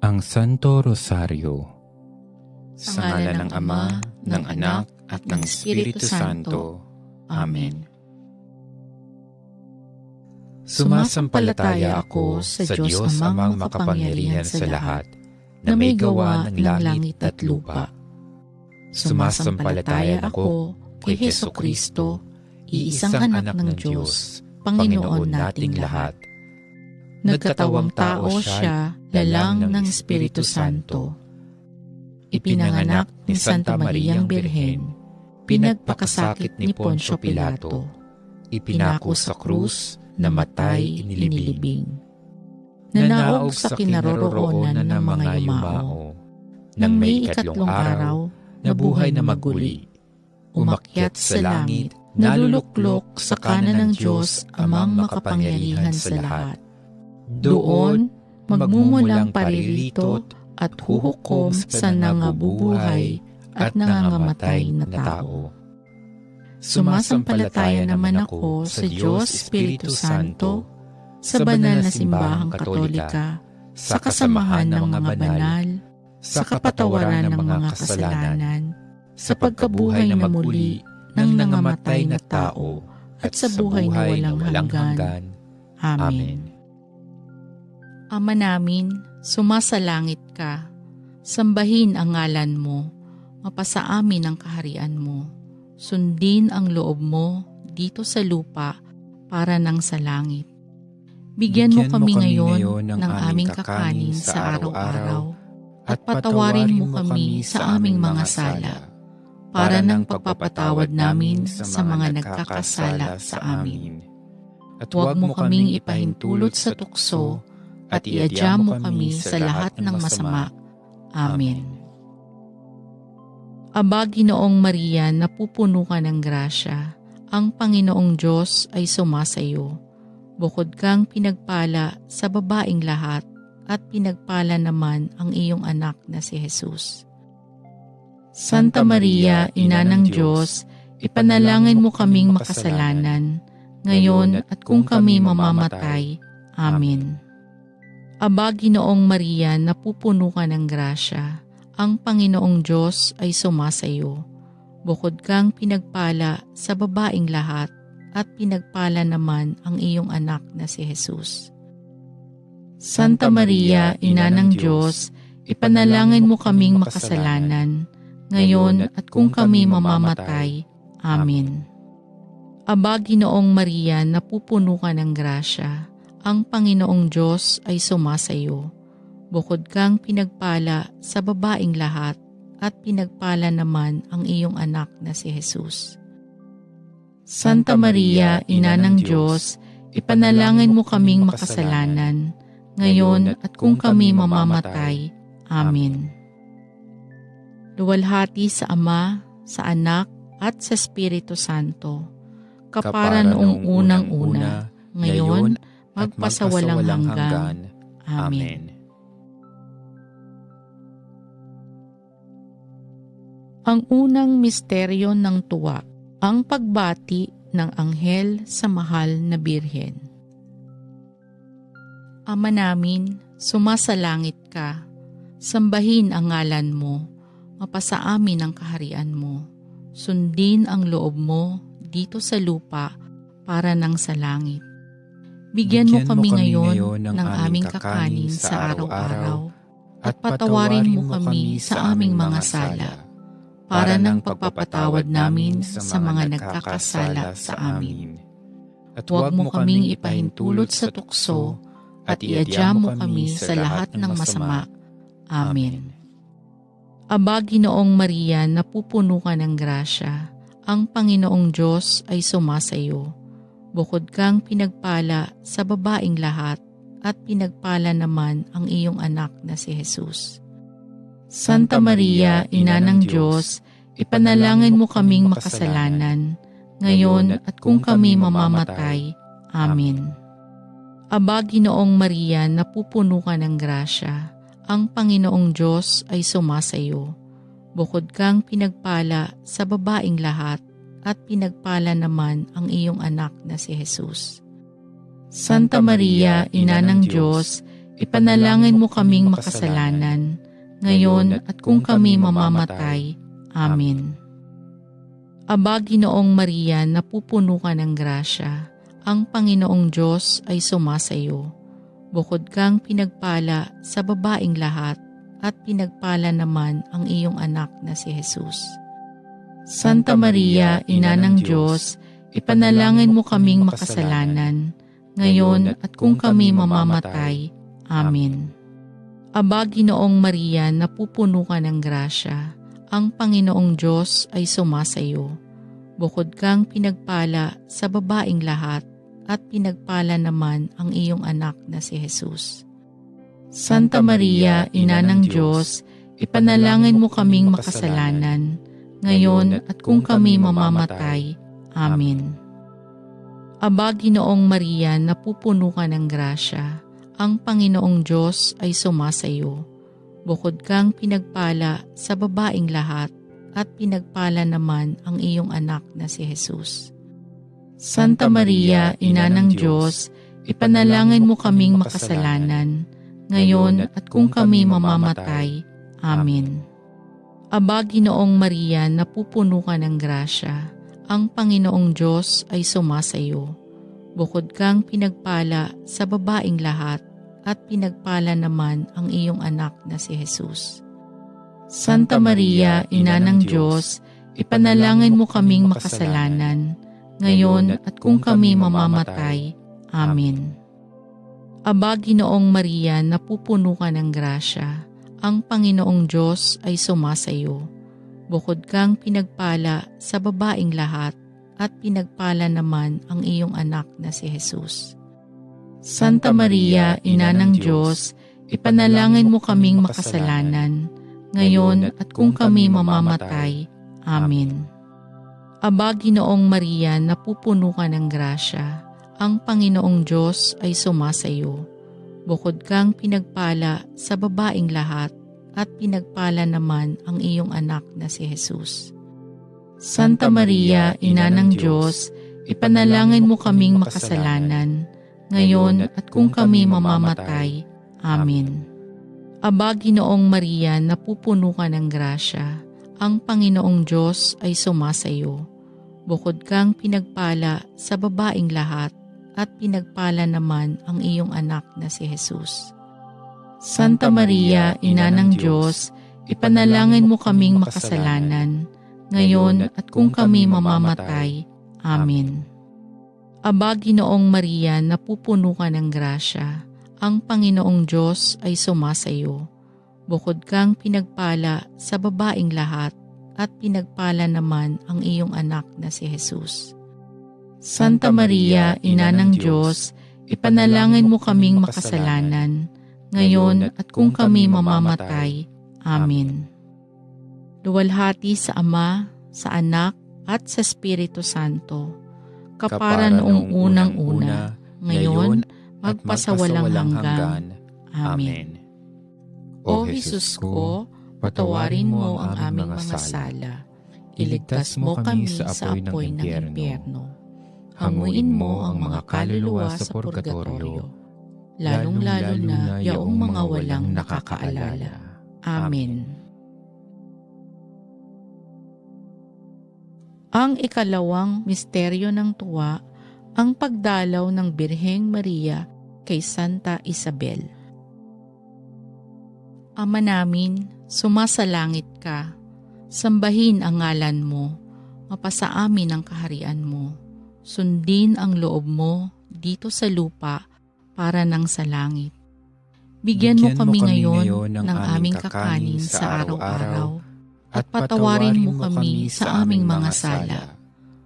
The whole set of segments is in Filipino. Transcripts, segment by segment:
Ang Santo Rosario. Sa ngalan ng Ama, ng Anak, at ng Espiritu Santo. Amen. Sumasampalataya ako sa Diyos Amang makapangyarihan sa lahat, na may gawa ng langit at lupa. Sumasampalataya ako kay Hesukristo, iisang anak ng Diyos, Panginoon nating lahat. Nagkatawang tao siya, lalang ng Espiritu Santo. Ipinanganak ni Santa Mariang Birhen, pinagpakasakit ni Poncio Pilato, ipinako sa krus, namatay, inilibing. Nanaog sa kinaroroonan ng mga yumao, nang may ikatlong araw, nabuhay na maguli, umakyat sa langit, naluluklok sa kanan ng Diyos Amang makapangyarihan sa lahat. Doon, magmumulang paririto at huhukom sa nangabubuhay at nangangamatay na tao. Sumasampalataya naman ako sa Diyos Espiritu Santo, sa banal na simbahang Katolika, sa kasamahan ng mga banal, sa kapatawaran ng mga kasalanan, sa pagkabuhay na muli ng nangamatay na tao, at sa buhay na walang hanggan. Amen. Ama namin, sumasalangit ka, sambahin ang ngalan mo, mapasa amin ang kaharian mo, sundin ang loob mo dito sa lupa para nang sa langit. Bigyan mo kami ngayon ng aming kakanin sa araw-araw, at patawarin mo kami sa aming mga sala, para nang pagpapatawad namin sa mga nagkakasala sa amin. At huwag mo kaming ipahintulot sa tukso, at iadya mo kami sa lahat ng masama. Amen. Aba, Ginoong Maria, napupuno ka ng grasya, ang Panginoong Diyos ay sumasayo. Bukod kang pinagpala sa babaing lahat, at pinagpala naman ang iyong anak na si Jesus. Santa Maria, Ina ng Diyos, ipanalangin mo kaming makasalanan, ngayon at kung kami mamamatay. Amen. Aba, Ginoong Maria, napupuno ka ng grasya, ang Panginoong Diyos ay sumasayo. Bukod kang pinagpala sa babaing lahat, at pinagpala naman ang iyong anak na si Jesus. Santa Maria, Ina ng Diyos, ipanalangin mo kaming makasalanan, ngayon at kung kami mamamatay. Amen. Aba, Ginoong Maria, napupuno ka ng grasya, ang Panginoong Diyos ay sumasayo. Bukod kang pinagpala sa babaing lahat, at pinagpala naman ang iyong anak na si Jesus. Santa Maria, Ina ng Diyos, ipanalangin mo kaming makasalanan, ngayon at kung kami mamamatay. Amen. Luwalhati sa Ama, sa Anak, at sa Espiritu Santo, kapara noong unang-una, ngayon, magpasawalang hanggan. Amen. Ang unang misteryo ng tuwa, ang pagbati ng anghel sa mahal na birhen. Ama namin, sumasalangit ka, sambahin ang ngalan mo, mapasa amin ang kaharian mo, sundin ang loob mo dito sa lupa para nang sa langit. Bigyan mo kami ngayon ng aming kakanin sa araw-araw, at patawarin mo kami sa aming mga sala, para nang pagpapatawad namin sa mga nagkakasala sa amin. At huwag mo kaming ipahintulot sa tukso, at iadya mo kami sa lahat ng masama. Amen. Aba, Ginoong Maria, napupuno ka ng grasya, ang Panginoong Diyos ay sumasayo. Bukod kang pinagpala sa babaing lahat, at pinagpala naman ang iyong anak na si Jesus. Santa Maria, Ina ng Diyos, ipanalangin mo kaming makasalanan, ngayon at kung kami mamamatay. Amen. Aba, Ginoong Maria, napupuno ka ng grasya, ang Panginoong Diyos ay sumasayo. Bukod kang pinagpala sa babaing lahat, at pinagpala naman ang iyong anak na si Jesus. Santa Maria, Ina ng Diyos, ipanalangin mo kaming makasalanan, ngayon at kung kami mamamatay. Amen. Aba, Ginoong Maria, napupuno ka ng grasya, ang Panginoong Diyos ay sumasayo. Bukod kang pinagpala sa babaing lahat, at pinagpala naman ang iyong anak na si Jesus. Santa Maria, Ina ng Diyos, ipanalangin mo kaming makasalanan, ngayon at kung kami mamamatay. Amen. Aba, Ginoong Maria, napupuno ka ng grasya, ang Panginoong Diyos ay sumasayo. Bukod kang pinagpala sa babaing lahat, at pinagpala naman ang iyong anak na si Jesus. Santa Maria, Ina ng Diyos, ipanalangin mo kaming makasalanan, ngayon at kung kami mamamatay. Amen. Aba, Ginoong Maria, napupuno ka ng grasya, ang Panginoong Diyos ay sumasayo. Bukod kang pinagpala sa babaing lahat, at pinagpala naman ang iyong anak na si Jesus. Santa Maria, Ina ng Diyos, ipanalangin mo kaming makasalanan, ngayon at kung kami mamamatay. Amen. Aba, Ginoong Maria, napupuno ka ng grasya, ang Panginoong Diyos ay sumasayo. Bukod kang pinagpala sa babaing lahat, at pinagpala naman ang iyong anak na si Jesus. Santa Maria, Ina ng Diyos, ipanalangin mo kaming makasalanan, ngayon at kung kami mamamatay. Amen. Aba, Ginoong Maria, napupuno ka ng grasya, ang Panginoong Diyos ay sumasayo. Bukod kang pinagpala sa babaing lahat, at pinagpala naman ang iyong anak na si Jesus. Santa Maria, Ina ng Diyos, ipanalangin mo kaming makasalanan, ngayon at kung kami mamamatay. Amen. Aba, Ginoong Maria, napupuno ka ng grasya, ang Panginoong Diyos ay sumasayo. Bukod kang pinagpala sa babaing lahat, at pinagpala naman ang iyong anak na si Jesus. Santa Maria, Ina ng Diyos, ipanalangin mo kaming makasalanan, ngayon at kung kami mamamatay. Amen. Aba, Ginoong Maria, napupuno ka ng grasya, ang Panginoong Diyos ay sumasayo. Bukod kang pinagpala sa babaing lahat, at pinagpala naman ang iyong anak na si Jesus. Santa Maria, Ina ng Diyos, ipanalangin mo kaming makasalanan, ngayon at kung kami mamamatay. Amen. Aba, Ginoong Maria, napupuno ka ng grasya, ang Panginoong Diyos ay sumasayo. Bukod kang pinagpala sa babaing lahat, at pinagpala naman ang iyong anak na si Jesus. Santa Maria, Ina ng Diyos, ipanalangin mo kaming makasalanan, ngayon at kung kami mamamatay. Amen. Luwalhati sa Ama, sa Anak, at sa Espiritu Santo, kapara noong unang-una, ngayon, magpasawalang hanggan. Amen. O Jesus ko, patawarin mo ang aming mga sala. Iligtas mo kami sa apoy ng impyerno. Hanguin mo ang mga kaluluwa sa purgatorio, lalong-lalo na yaong mga walang nakakaalala. Amen. Ang ikalawang misteryo ng tuwa, ang pagdalaw ng Birheng Maria kay Santa Isabel. Ama namin, sumasalangit ka, sambahin ang ngalan mo, mapasa amin ang kaharian mo, sundin ang loob mo dito sa lupa para nang sa langit. Bigyan mo kami ngayon ng aming kakanin sa araw-araw, at patawarin mo kami sa aming mga sala,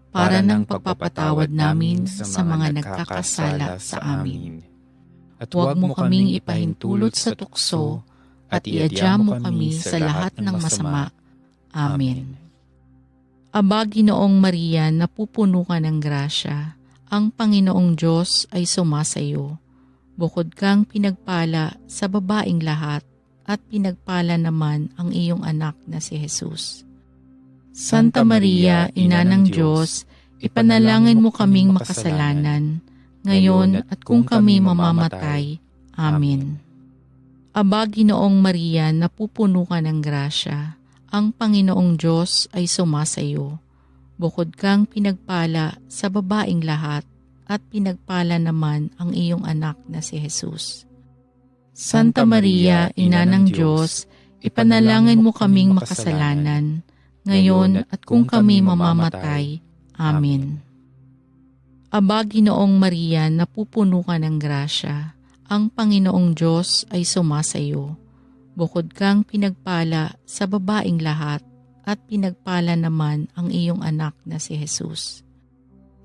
para ng pagpapatawad namin sa mga nagkakasala sa amin. At huwag mo kaming ipahintulot sa tukso, at iadya mo kami sa lahat ng masama. Amen. Aba, Ginoong Maria, napupuno ka ng grasya, ang Panginoong Diyos ay sumasayo. Bukod kang pinagpala sa babaing lahat, at pinagpala naman ang iyong anak na si Jesus. Santa Maria, Ina ng Diyos, ipanalangin mo kaming makasalanan, ngayon at kung kami mamamatay. Amen. Aba, Ginoong Maria, napupuno ka ng grasya. Ang Panginoong Diyos ay sumasayo. Bukod kang pinagpala sa babaing lahat, at pinagpala naman ang iyong anak na si Jesus. Santa Maria, Ina ng Diyos, ipanalangin mo kaming makasalanan, ngayon at kung kami mamamatay. Amen. Aba, Ginoong Maria, napupuno ka ng grasya. Ang Panginoong Diyos ay sumasayo. Bukod kang pinagpala sa babaing lahat, at pinagpala naman ang iyong anak na si Jesus.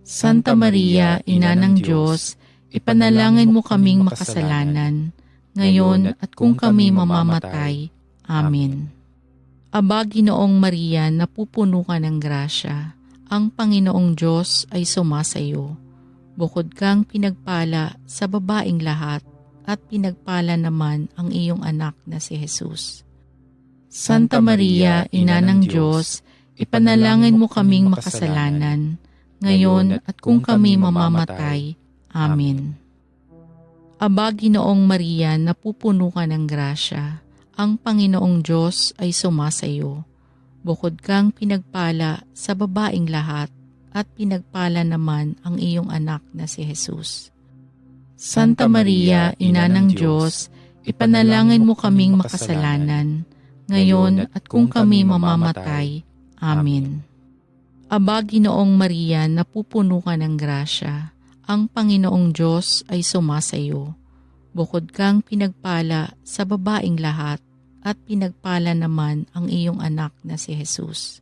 Santa Maria, Ina ng Diyos, ipanalangin mo kaming makasalanan, ngayon at kung kami mamamatay. Amen. Aba, Ginoong Maria, napupuno ka ng grasya. Ang Panginoong Diyos ay sumasayo. Bukod kang pinagpala sa babaing lahat, at pinagpala naman ang iyong anak na si Jesus. Santa Maria, Ina ng Diyos, ipanalangin mo kaming makasalanan, ngayon at kung kami mamamatay. Amen. Aba, Ginoong Maria, napupuno ka ng grasya. Ang Panginoong Diyos ay sumasayo. Bukod kang pinagpala sa babaing lahat, at pinagpala naman ang iyong anak na si Jesus. Santa Maria, Ina ng Diyos, ipanalangin mo kaming makasalanan, ngayon at kung kami mamamatay. Amen. Aba, Ginoong Maria, napupuno ka ng grasya. Ang Panginoong Diyos ay sumasayo. Bukod kang pinagpala sa babaing lahat, at pinagpala naman ang iyong anak na si Jesus.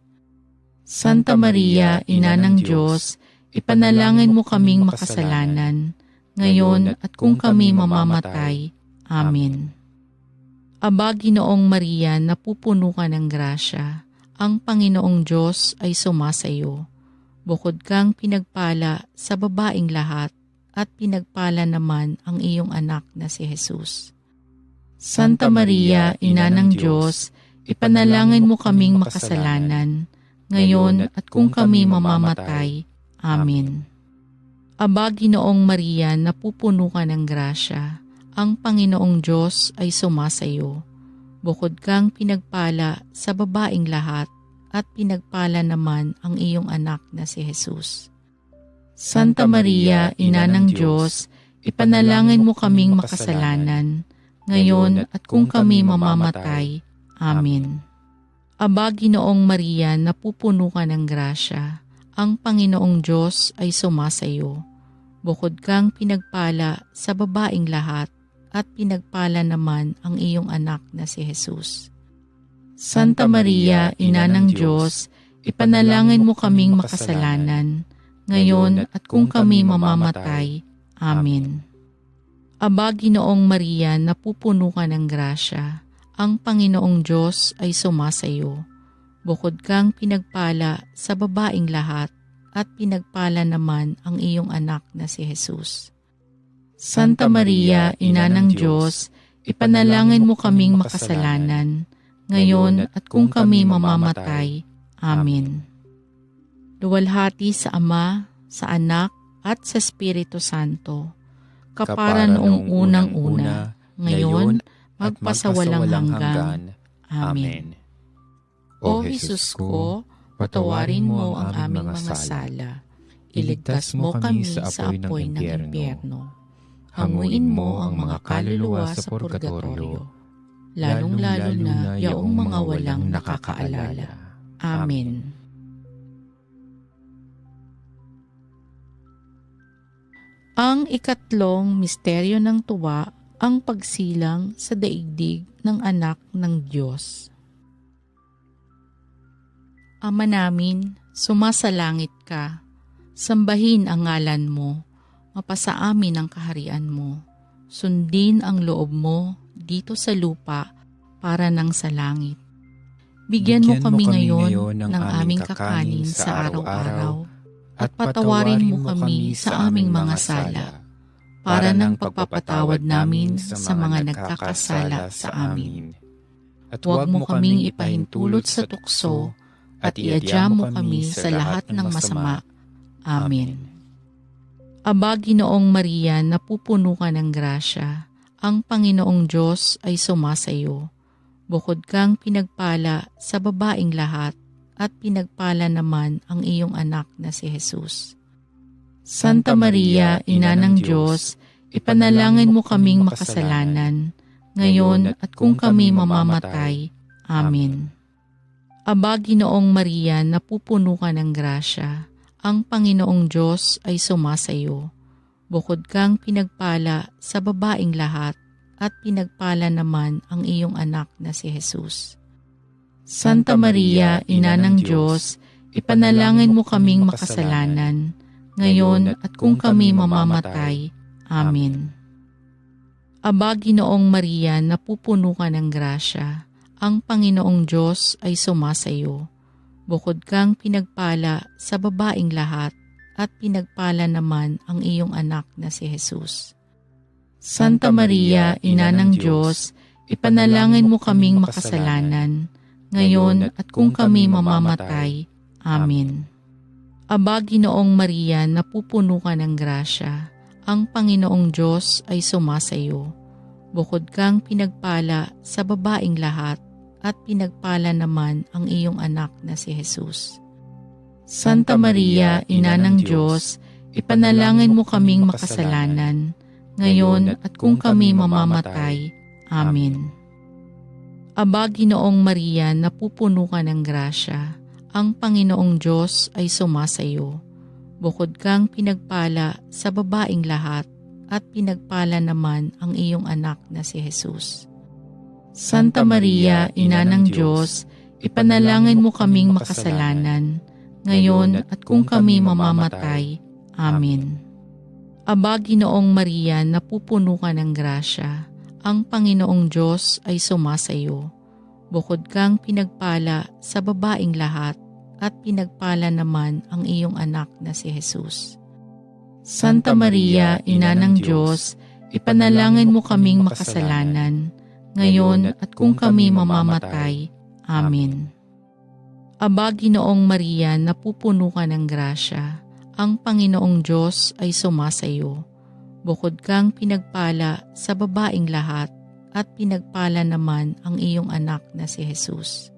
Santa Maria, Ina ng Diyos, ipanalangin mo kaming makasalanan, ngayon at kung kami mamamatay. Amen. Aba, Ginoong Maria, napupuno ka ng grasya. Ang Panginoong Diyos ay sumasayo. Bukod kang pinagpala sa babaing lahat, at pinagpala naman ang iyong anak na si Jesus. Santa Maria, Ina ng Diyos, ipanalangin mo kaming makasalanan, ngayon at kung kami mamamatay. Amen. Aba, Ginoong Maria, napupuno ka ng grasya. Ang Panginoong Diyos ay sumasayo. Bukod kang pinagpala sa babaing lahat, at pinagpala naman ang iyong anak na si Jesus. Santa Maria, Ina ng Diyos, ipanalangin mo kaming makasalanan, ngayon at kung kami mamamatay. Amen. Aba, Ginoong Maria, napupuno ka ng grasya. Ang Panginoong Diyos ay sumasayo. Bukod kang pinagpala sa babaing lahat, at pinagpala naman ang iyong anak na si Jesus. Santa Maria, Ina ng Diyos, ipanalangin mo kaming makasalanan, ngayon at kung kami mamamatay. Amen. Aba, Ginoong Maria, napupuno ka ng grasya. Ang Panginoong Diyos ay sumasayo. Bukod kang pinagpala sa babaing lahat, at pinagpala naman ang iyong anak na si Jesus. Santa Maria, Ina ng Diyos, ipanalangin mo kaming makasalanan, ngayon at kung kami mamamatay. Amen. Luwalhati sa Ama, sa Anak, at sa Espiritu Santo, kapara noong unang-una, ngayon, magpasawalang hanggan. Amen. O Jesus ko, patawarin mo ang aming mga sala. Iligtas mo kami sa apoy ng impyerno. Hanguin mo ang mga kaluluwa sa purgatorio, lalong-lalo na yaong mga walang nakakaalala. Amen. Ang ikatlong misteryo ng tuwa, ang pagsilang sa daigdig ng anak ng Diyos. Ama namin, sumasalangit ka, sambahin ang ngalan mo, mapasa amin ang kaharian mo, sundin ang loob mo dito sa lupa para nang sa langit. Bigyan mo kami ngayon ng aming kakanin sa araw-araw, at patawarin mo kami sa aming mga sala, para ng pagpapatawad namin sa mga nagkakasala sa amin. At huwag mo kaming ipahintulot sa tukso, at iadya mo kami sa lahat ng masama. Amen. Aba, Ginoong Maria, napupuno ka ng grasya. Ang Panginoong Diyos ay sumasayo. Bukod kang pinagpala sa babaing lahat, at pinagpala naman ang iyong anak na si Jesus. Santa Maria, Ina ng Diyos, ipanalangin mo kaming makasalanan, ngayon at kung kami mamamatay. Amen. Aba, Ginoong Maria, napupuno ka ng grasya, ang Panginoong Diyos ay sumasayo. Bukod kang pinagpala sa babaing lahat, at pinagpala naman ang iyong anak na si Jesus. Santa Maria, Ina ng Diyos, ipanalangin mo kaming makasalanan, ngayon at kung kami mamamatay. Amen. Aba, Ginoong Maria, napupuno ka ng grasya, ang Panginoong Diyos ay sumasayo. Bukod kang pinagpala sa babaing lahat, at pinagpala naman ang iyong anak na si Jesus. Santa Maria, Ina ng Diyos, ipanalangin mo kaming makasalanan, ngayon at kung kami mamamatay. Amen. Aba, Ginoong Maria, napupuno ka ng grasya, ang Panginoong Diyos ay sumasayo. Bukod kang pinagpala sa babaing lahat, at pinagpala naman ang iyong anak na si Jesus. Santa Maria, Ina ng Diyos, ipanalangin mo kaming makasalanan, ngayon at kung kami mamamatay. Amen. Aba, Ginoong Maria, napupuno ka ng grasya, ang Panginoong Diyos ay sumasayo. Bukod kang pinagpala sa babaing lahat, at pinagpala naman ang iyong anak na si Jesus. Santa Maria, Ina ng Diyos, ipanalangin mo kaming makasalanan, ngayon at kung kami mamamatay. Amen. Aba, Ginoong Maria, napupuno ka ng grasya, ang Panginoong Diyos ay sumasayo. Bukod kang pinagpala sa babaing lahat, at pinagpala naman ang iyong anak na si Jesus. Santa Maria, Ina ng Diyos, ipanalangin mo kaming makasalanan, ngayon at kung kami mamamatay. Amen. Aba, Ginoong Maria, napupuno ka ng grasya, ang Panginoong Diyos ay sumasayo. Bukod kang pinagpala sa babaing lahat, at pinagpala naman ang iyong anak na si Jesus.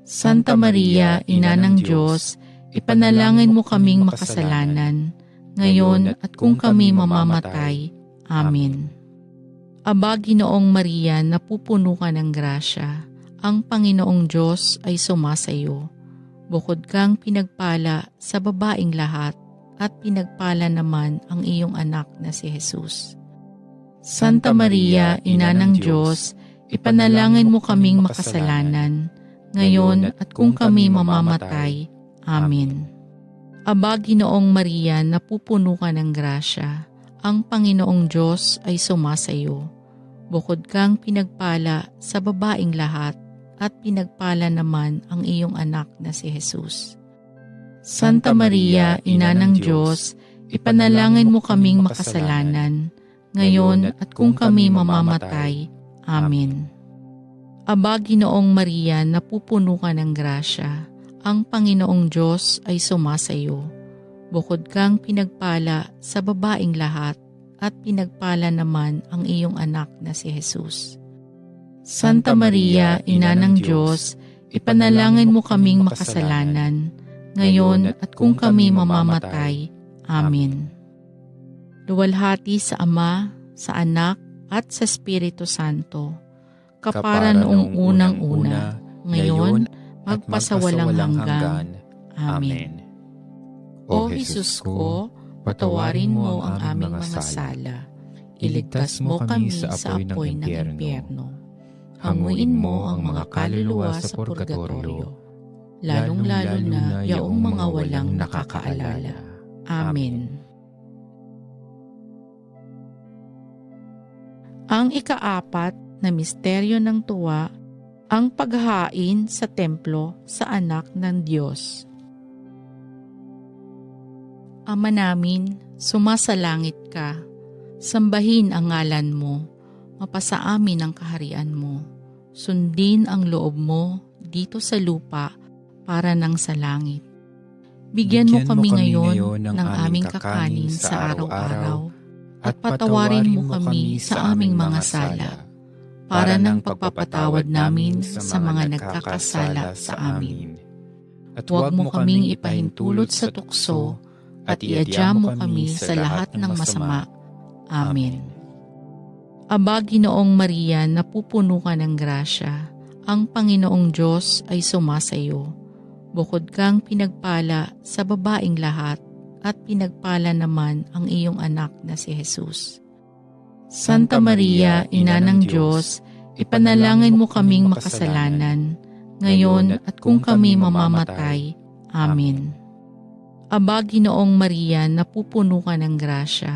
Santa Maria, Ina ng Diyos, ipanalangin mo kaming makasalanan, ngayon at kung kami mamamatay. Amen. Aba, Ginoong Maria, napupuno ka ng grasya, ang Panginoong Diyos ay sumasayo. Bukod kang pinagpala sa babaing lahat, at pinagpala naman ang iyong anak na si Jesus. Santa Maria, Ina ng Diyos, ipanalangin mo kaming makasalanan, ngayon at kung kami mamamatay. Amen. Aba, Ginoong Maria, napupuno ka ng grasya, ang Panginoong Diyos ay sumasayo. Bukod kang pinagpala sa babaing lahat, at pinagpala naman ang iyong anak na si Jesus. Santa Maria, Ina ng Diyos, ipanalangin mo kaming makasalanan, ngayon at kung kami mamamatay. Amen. Aba, Ginoong Maria, napupuno ka ng grasya, ang Panginoong Diyos ay sumasayo. Bukod kang pinagpala sa babaing lahat, at pinagpala naman ang iyong anak na si Jesus. Santa Maria, Ina ng Diyos, ipanalangin mo kaming makasalanan, ngayon at kung kami mamamatay. Amen. Luwalhati sa Ama, sa Anak, at sa Espiritu Santo, kapara noong unang-una, ngayon, magpasawalang hanggan. Amen. O Jesus ko, patawarin mo ang aming mga sala. Iligtas mo kami sa apoy ng impyerno. Hanguin mo ang mga kaluluwa sa purgatorio, lalong-lalo na yaong mga walang nakakaalala. Amen. Ang ikaapat na misteryo ng tuwa, ang paghahain sa templo sa anak ng Diyos. Ama namin, sumasalangit ka, sambahin ang ngalan mo, mapasa amin ang kaharian mo, sundin ang loob mo dito sa lupa para nang sa langit. Bigyan mo kami ngayon ng aming kakanin sa araw-araw at patawarin mo kami sa aming mga sala, para ng pagpapatawad namin sa mga nagkakasala sa amin. At huwag mo kaming ipahintulot sa tukso, at iadya mo kami sa lahat ng masama. Amen. Aba, Ginoong Maria, napupuno ka ng grasya, ang Panginoong Diyos ay sumasayo. Bukod kang pinagpala sa babaeng lahat, at pinagpala naman ang iyong anak na si Jesus. Santa Maria, Ina ng Diyos, ipanalangin mo kaming makasalanan, ngayon at kung kami mamamatay. Amen. Aba, Ginoong Maria, napupuno ka ng grasya,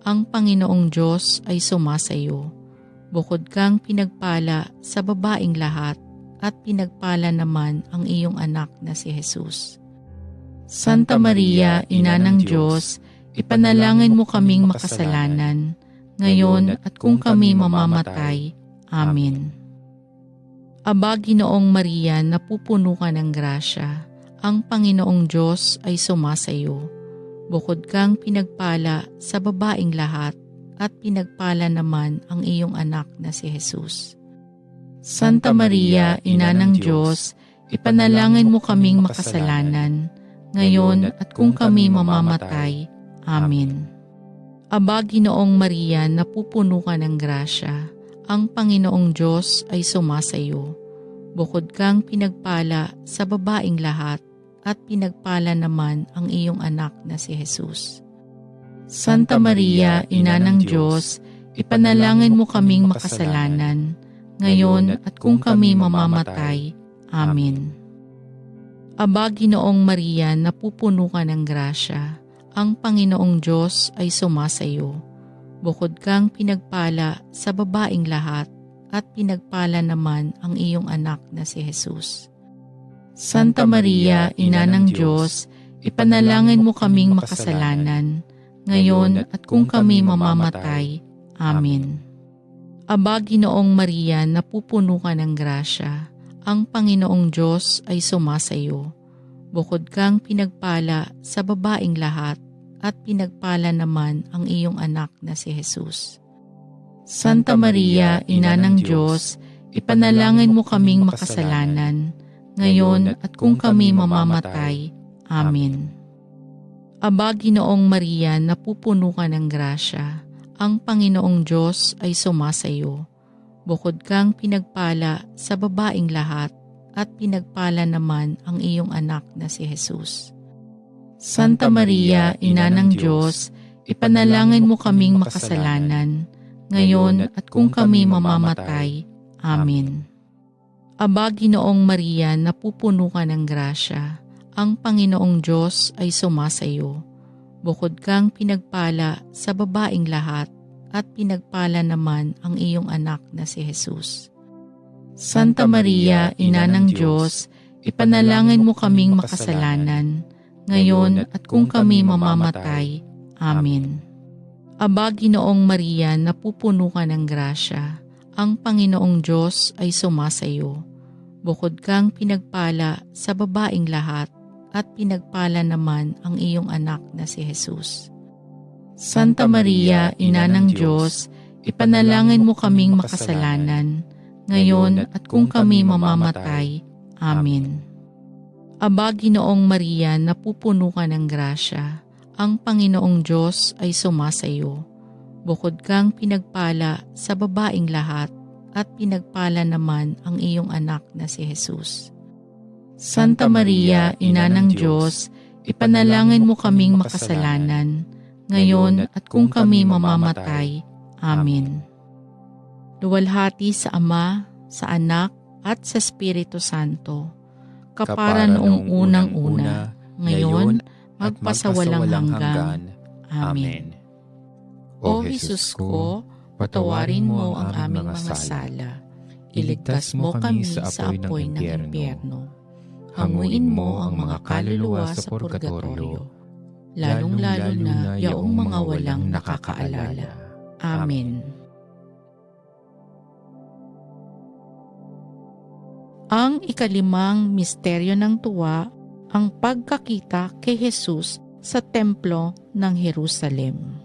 ang Panginoong Diyos ay sumasayo. Bukod kang pinagpala sa babaeng lahat, at pinagpala naman ang iyong anak na si Jesus. Santa Maria, Ina ng Diyos, ipanalangin mo kaming makasalanan, ngayon at kung kami mamamatay. Amen. Aba, Ginoong Maria, napupuno ka ng grasya, ang Panginoong Diyos ay sumasayo. Bukod kang pinagpala sa babaeng lahat, at pinagpala naman ang iyong anak na si Jesus. Santa Maria, Ina ng Diyos, ipanalangin mo kaming makasalanan, ngayon at kung kami mamamatay. Amen. Aba, Ginoong Maria, napupuno ka ng grasya, ang Panginoong Diyos ay sumasayo. Bukod kang pinagpala sa babaeng lahat, at pinagpala naman ang iyong anak na si Jesus. Santa Maria, Ina ng Diyos, ipanalangin mo kaming makasalanan, ngayon at kung kami mamamatay. Amen. Aba, Ginoong Maria, napupuno ka ng grasya, ang Panginoong Diyos ay sumasayo. Bukod kang pinagpala sa babaeng lahat, at pinagpala naman ang iyong anak na si Jesus. Santa Maria, Ina ng Diyos, ipanalangin mo kaming makasalanan, ngayon at kung kami mamamatay. Amen. Aba, Ginoong Maria, napupuno ka ng grasya, ang Panginoong Diyos ay sumasayo. Bukod kang pinagpala sa babaeng lahat, at pinagpala naman ang iyong anak na si Jesus. Santa Maria, Ina ng Diyos, ipanalangin mo kaming makasalanan, ngayon at kung kami mamamatay. Amen. Aba, Ginoong Maria, napupuno ka ng grasya, ang Panginoong Diyos ay sumasayo. Bukod kang pinagpala sa babaeng lahat, at pinagpala naman ang iyong anak na si Jesus. Santa Maria, Ina ng Diyos, ipanalangin mo kaming makasalanan, ngayon at kung kami mamamatay. Amen. Aba, Ginoong Maria, napupuno ka ng grasya, ang Panginoong Diyos ay sumasayo. Bukod kang pinagpala sa babaeng lahat, at pinagpala naman ang iyong anak na si Jesus. Santa Maria, Ina ng Diyos, ipanalangin mo kaming makasalanan, ngayon at kung kami mamamatay. Amen. Aba, Ginoong Maria, napupuno ka ng grasya, ang Panginoong Diyos ay sumasayo. Bukod kang pinagpala sa babaeng lahat, at pinagpala naman ang iyong anak na si Jesus. Santa Maria, Ina ng Diyos, ipanalangin mo kaming makasalanan, ngayon at kung kami mamamatay. Amen. Aba, Ginoong Maria, napupuno ka ng grasya, ang Panginoong Diyos ay sumasayo. Bukod kang pinagpala sa babaeng lahat, at pinagpala naman ang iyong anak na si Jesus. Santa Maria, Ina ng Diyos, ipanalangin mo kaming makasalanan, ngayon at kung kami mamamatay. Amen. Luwalhati sa Ama, sa Anak, at sa Espiritu Santo, kapara noong unang-una, ngayon, magpasawalang hanggan. Amen. O Jesus ko, patawarin mo ang aming mga sala, iligtas mo kami sa apoy ng impyerno. Hanguin mo ang mga kaluluwa sa purgatorio, lalong-lalo na yaong mga walang nakakaalala. Amen. Ang ikalimang misteryo ng tuwa, ang pagkakita kay Jesus sa templo ng Jerusalem.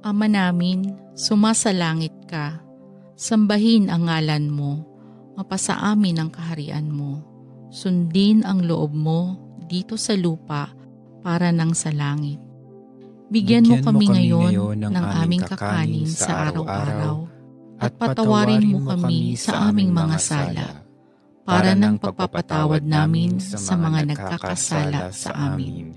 Ama namin, sumasalangit ka. Sambahin ang ngalan mo. Mapasa amin ang kaharian mo. Sundin ang loob mo dito sa lupa para nang sa langit. Bigyan mo kami ngayon ng aming kakanin sa araw-araw at patawarin mo kami sa aming mga sala para ng pagpapatawad namin sa mga nagkakasala sa amin.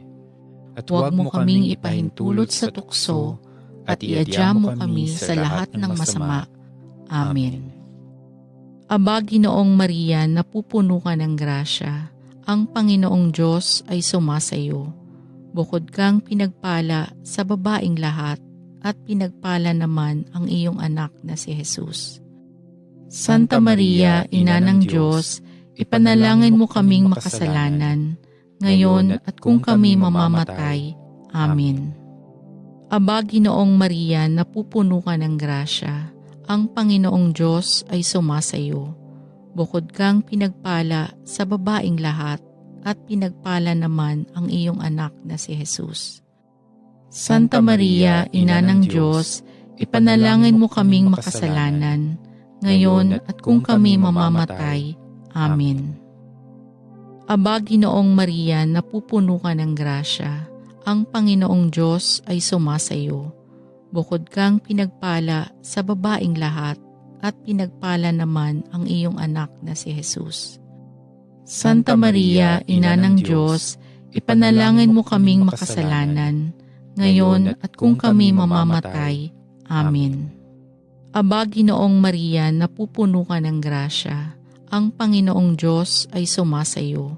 At huwag mo kaming ipahintulot sa tukso at iadya mo kami sa lahat ng masama. Amen. Aba, Ginoong Maria, napupuno ka ng grasya, ang Panginoong Diyos ay sumasayo. Bukod kang pinagpala sa babaing lahat at pinagpala naman ang iyong anak na si Jesus. Santa Maria, Ina ng Diyos, ipanalangin mo kaming makasalanan, ngayon at kung kami mamamatay. Amen. Aba, Ginoong Maria, napupuno ka ng grasya, ang Panginoong Diyos ay sumasayo. Bukod kang pinagpala sa babaing lahat at pinagpala naman ang iyong anak na si Jesus. Santa Maria, Ina ng Diyos, ipanalangin mo kaming makasalanan, ngayon at kung kami mamamatay. Amen. Aba, Ginoong Maria, napupuno ka ng grasya, ang Panginoong Diyos ay sumasayo. Bukod kang pinagpala sa babaing lahat at pinagpala naman ang iyong anak na si Jesus. Santa Maria, Ina ng Diyos, ipanalangin mo kaming makasalanan, ngayon at kung kami mamamatay. Amen. Aba, Ginoong Maria, napupuno ka ng grasya, ang Panginoong Diyos ay sumasayo.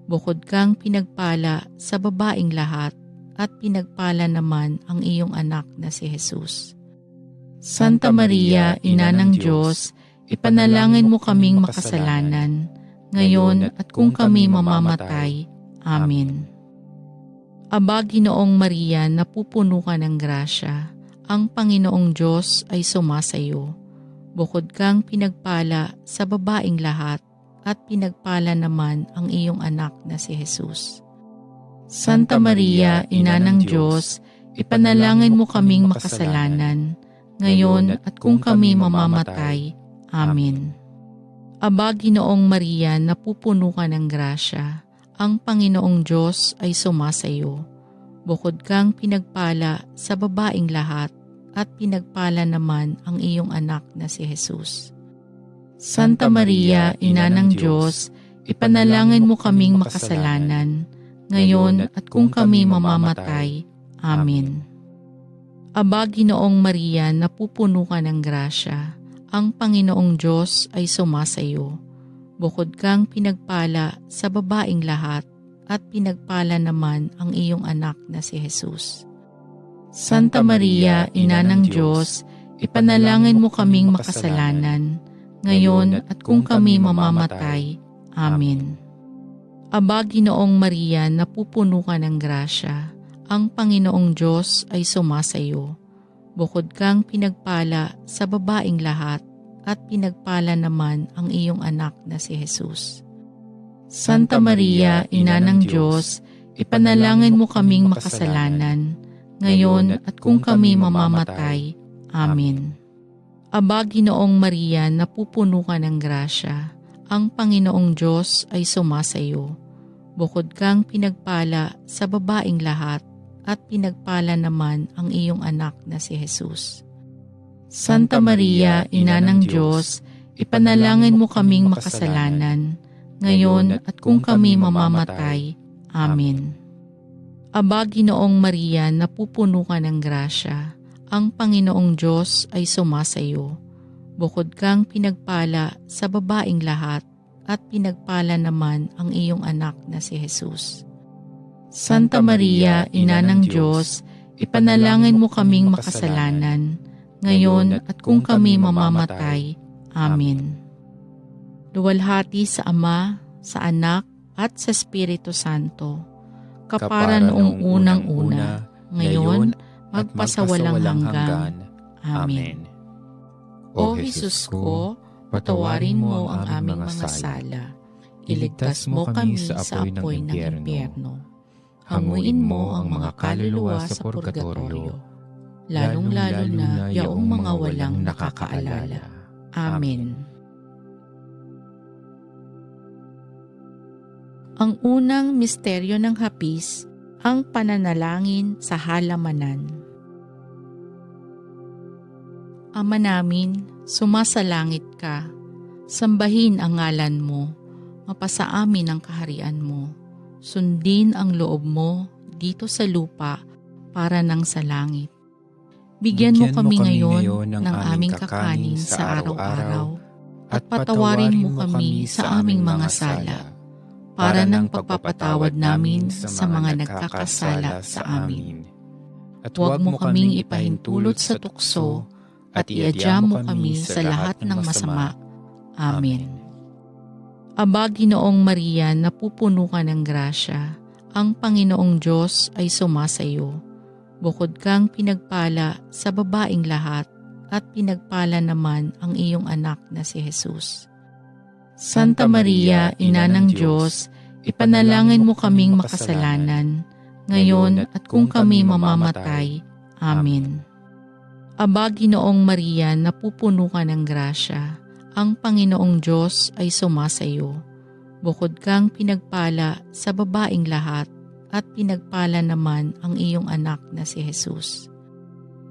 Bukod kang pinagpala sa babaing lahat at pinagpala naman ang iyong anak na si Jesus. Santa Maria, Ina ng Diyos, ipanalangin mo kaming makasalanan, ngayon at kung kami mamamatay. Amen. Aba, Ginoong Maria, napupuno ka ng grasya, ang Panginoong Diyos ay sumasayo. Bukod kang pinagpala sa babaing lahat at pinagpala naman ang iyong anak na si Jesus. Santa Maria, Ina ng Diyos, ipanalangin mo kaming makasalanan, ngayon at kung kami mamamatay. Amen. Aba, Ginoong Maria, napupuno ka ng grasya, ang Panginoong Diyos ay sumasayo. Bukod kang pinagpala sa babaing lahat at pinagpala naman ang iyong anak na si Jesus. Santa Maria, Ina ng Diyos, ipanalangin mo kaming makasalanan, ngayon at kung kami mamamatay. Amen. Aba, Ginoong Maria, napupuno ka ng grasya, ang Panginoong Diyos ay sumasayo. Bukod kang pinagpala sa babaing lahat at pinagpala naman ang iyong anak na si Jesus. Santa Maria, Ina ng Diyos, ipanalangin mo kaming makasalanan, ngayon at kung kami mamamatay. Amen. Aba, Ginoong Maria, napupuno ka ng grasya, ang Panginoong Diyos ay sumasayo. Bukod kang pinagpala sa babaing lahat at pinagpala naman ang iyong anak na si Jesus. Santa Maria, Ina ng Diyos, ipanalangin mo kaming makasalanan, ngayon at kung kami mamamatay. Amen. Aba, Ginoong Maria, napupuno ka ng grasya, ang Panginoong Diyos ay sumasayo. Bukod kang pinagpala sa babaing lahat at pinagpala naman ang iyong anak na si Jesus. Santa Maria, Ina ng Diyos, ipanalangin mo kaming makasalanan, ngayon at kung kami mamamatay. Amen. Aba, Ginoong Maria, napupuno ka ng grasya, ang Panginoong Diyos ay sumasayo. Bukod kang pinagpala sa babaing lahat at pinagpala naman ang iyong anak na si Jesus. Santa Maria, Ina ng Diyos, ipanalangin mo kaming makasalanan, ngayon at kung kami mamamatay. Amen. Luwalhati sa Ama, sa Anak, at sa Espiritu Santo, kapara noong unang-una, ngayon, magpasawalang hanggan. Amen. O Jesus ko, patawarin mo ang aming mga sala. Iligtas mo kami sa apoy ng impyerno. Hanguin mo ang mga kaluluwa sa purgatorio lalong-lalo na yaong mga walang nakakaalala. Amen. Ang unang misteryo ng hapis, ang pananalangin sa halamanan. Ama namin, sumasalangit ka. Sambahin ang ngalan mo. Mapasa amin ang kaharian mo. Sundin ang loob mo dito sa lupa para nang sa langit. Bigyan mo kami ngayon ng aming kakanin sa araw-araw at patawarin mo kami sa aming mga sala para ng pagpapatawad namin sa mga nagkakasala sa amin. At huwag mo kaming ipahintulot sa tukso at iadya mo kami sa lahat ng masama. Amen. Aba, Ginoong Maria, napupuno ka ng grasya, ang Panginoong Diyos ay sumasayo. Bukod kang pinagpala sa babaeng lahat at pinagpala naman ang iyong anak na si Jesus. Santa Maria, Ina ng Diyos, ipanalangin mo kaming makasalanan, ngayon at kung kami mamamatay. Amen. Aba, Ginoong Maria, napupuno ka ng grasya, ang Panginoong Diyos ay sumasayo. Bukod kang pinagpala sa babaeng lahat, at pinagpala naman ang iyong anak na si Jesus.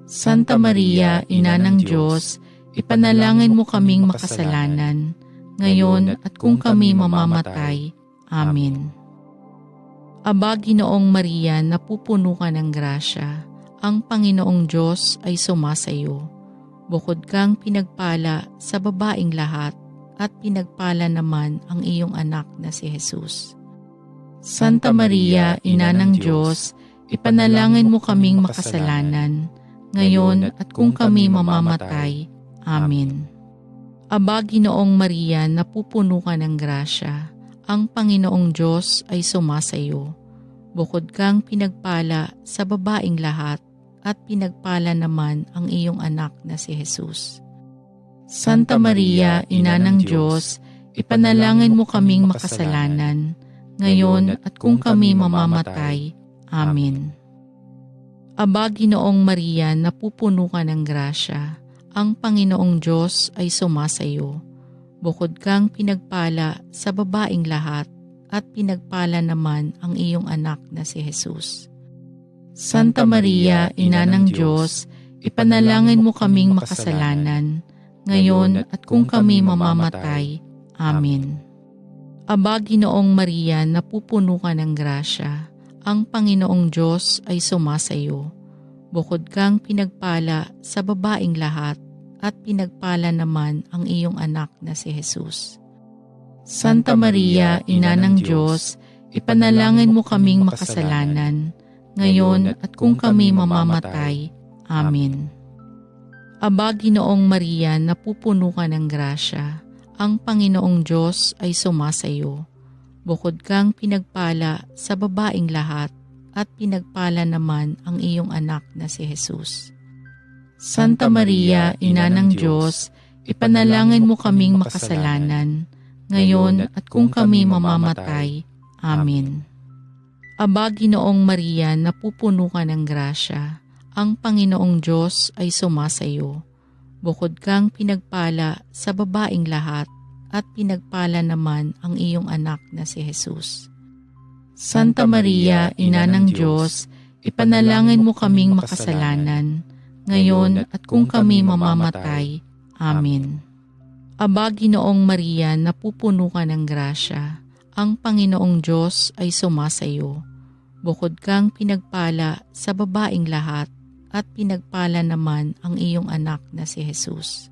Santa Maria, Ina ng Diyos, ipanalangin mo kaming makasalanan, ngayon at kung kami mamamatay. Amen. Aba, Ginoong Maria, napupuno ka ng grasya, ang Panginoong Diyos ay sumasayo. Bukod kang pinagpala sa babaeng lahat, at pinagpala naman ang iyong anak na si Jesus. Santa Maria, Ina ng Diyos, ipanalangin mo kaming makasalanan, ngayon at kung kami mamamatay. Amen. Aba, Ginoong Maria, napupuno ka ng grasya, ang Panginoong Diyos ay sumasayo. Bukod kang pinagpala sa babaeng lahat, at pinagpala naman ang iyong anak na si Jesus. Santa Maria, Ina ng Diyos, ipanalangin mo kaming makasalanan, ngayon at kung kami mamamatay. Amen. Aba, Ginoong Maria, napupuno ka ng grasya, ang Panginoong Diyos ay sumasayo. Bukod kang pinagpala sa babaeng lahat, at pinagpala naman ang iyong anak na si Jesus. Santa Maria, Ina ng Diyos, ipanalangin mo kaming makasalanan, ngayon at kung kami mamamatay. Amen. Aba, Ginoong Maria, napupuno ka ng grasya, ang Panginoong Diyos ay sumasayo. Bukod kang pinagpala sa babaeng lahat, at pinagpala naman ang iyong anak na si Jesus. Santa Maria, Ina ng Diyos, ipanalangin mo kaming makasalanan, ngayon at kung kami mamamatay. Amen. Aba, Ginoong Maria, napupuno ka ng grasya, ang Panginoong Diyos ay sumasayo. Bukod kang pinagpala sa babaeng lahat, at pinagpala naman ang iyong anak na si Jesus. Santa Maria, Ina ng Diyos, ipanalangin mo kaming makasalanan, ngayon at kung kami mamamatay. Amen. Aba, Ginoong Maria, napupuno ka ng grasya, ang Panginoong Diyos ay sumasayo. Bukod kang pinagpala sa babaeng lahat, at pinagpala naman ang iyong anak na si Jesus. Santa Maria, Ina ng Diyos, ipanalangin mo kaming makasalanan, ngayon at kung kami mamamatay. Amen. Aba, Ginoong Maria, napupuno ka ng grasya, ang Panginoong Diyos ay sumasayo. Bukod kang pinagpala sa babaeng lahat, at pinagpala naman ang iyong anak na si Jesus.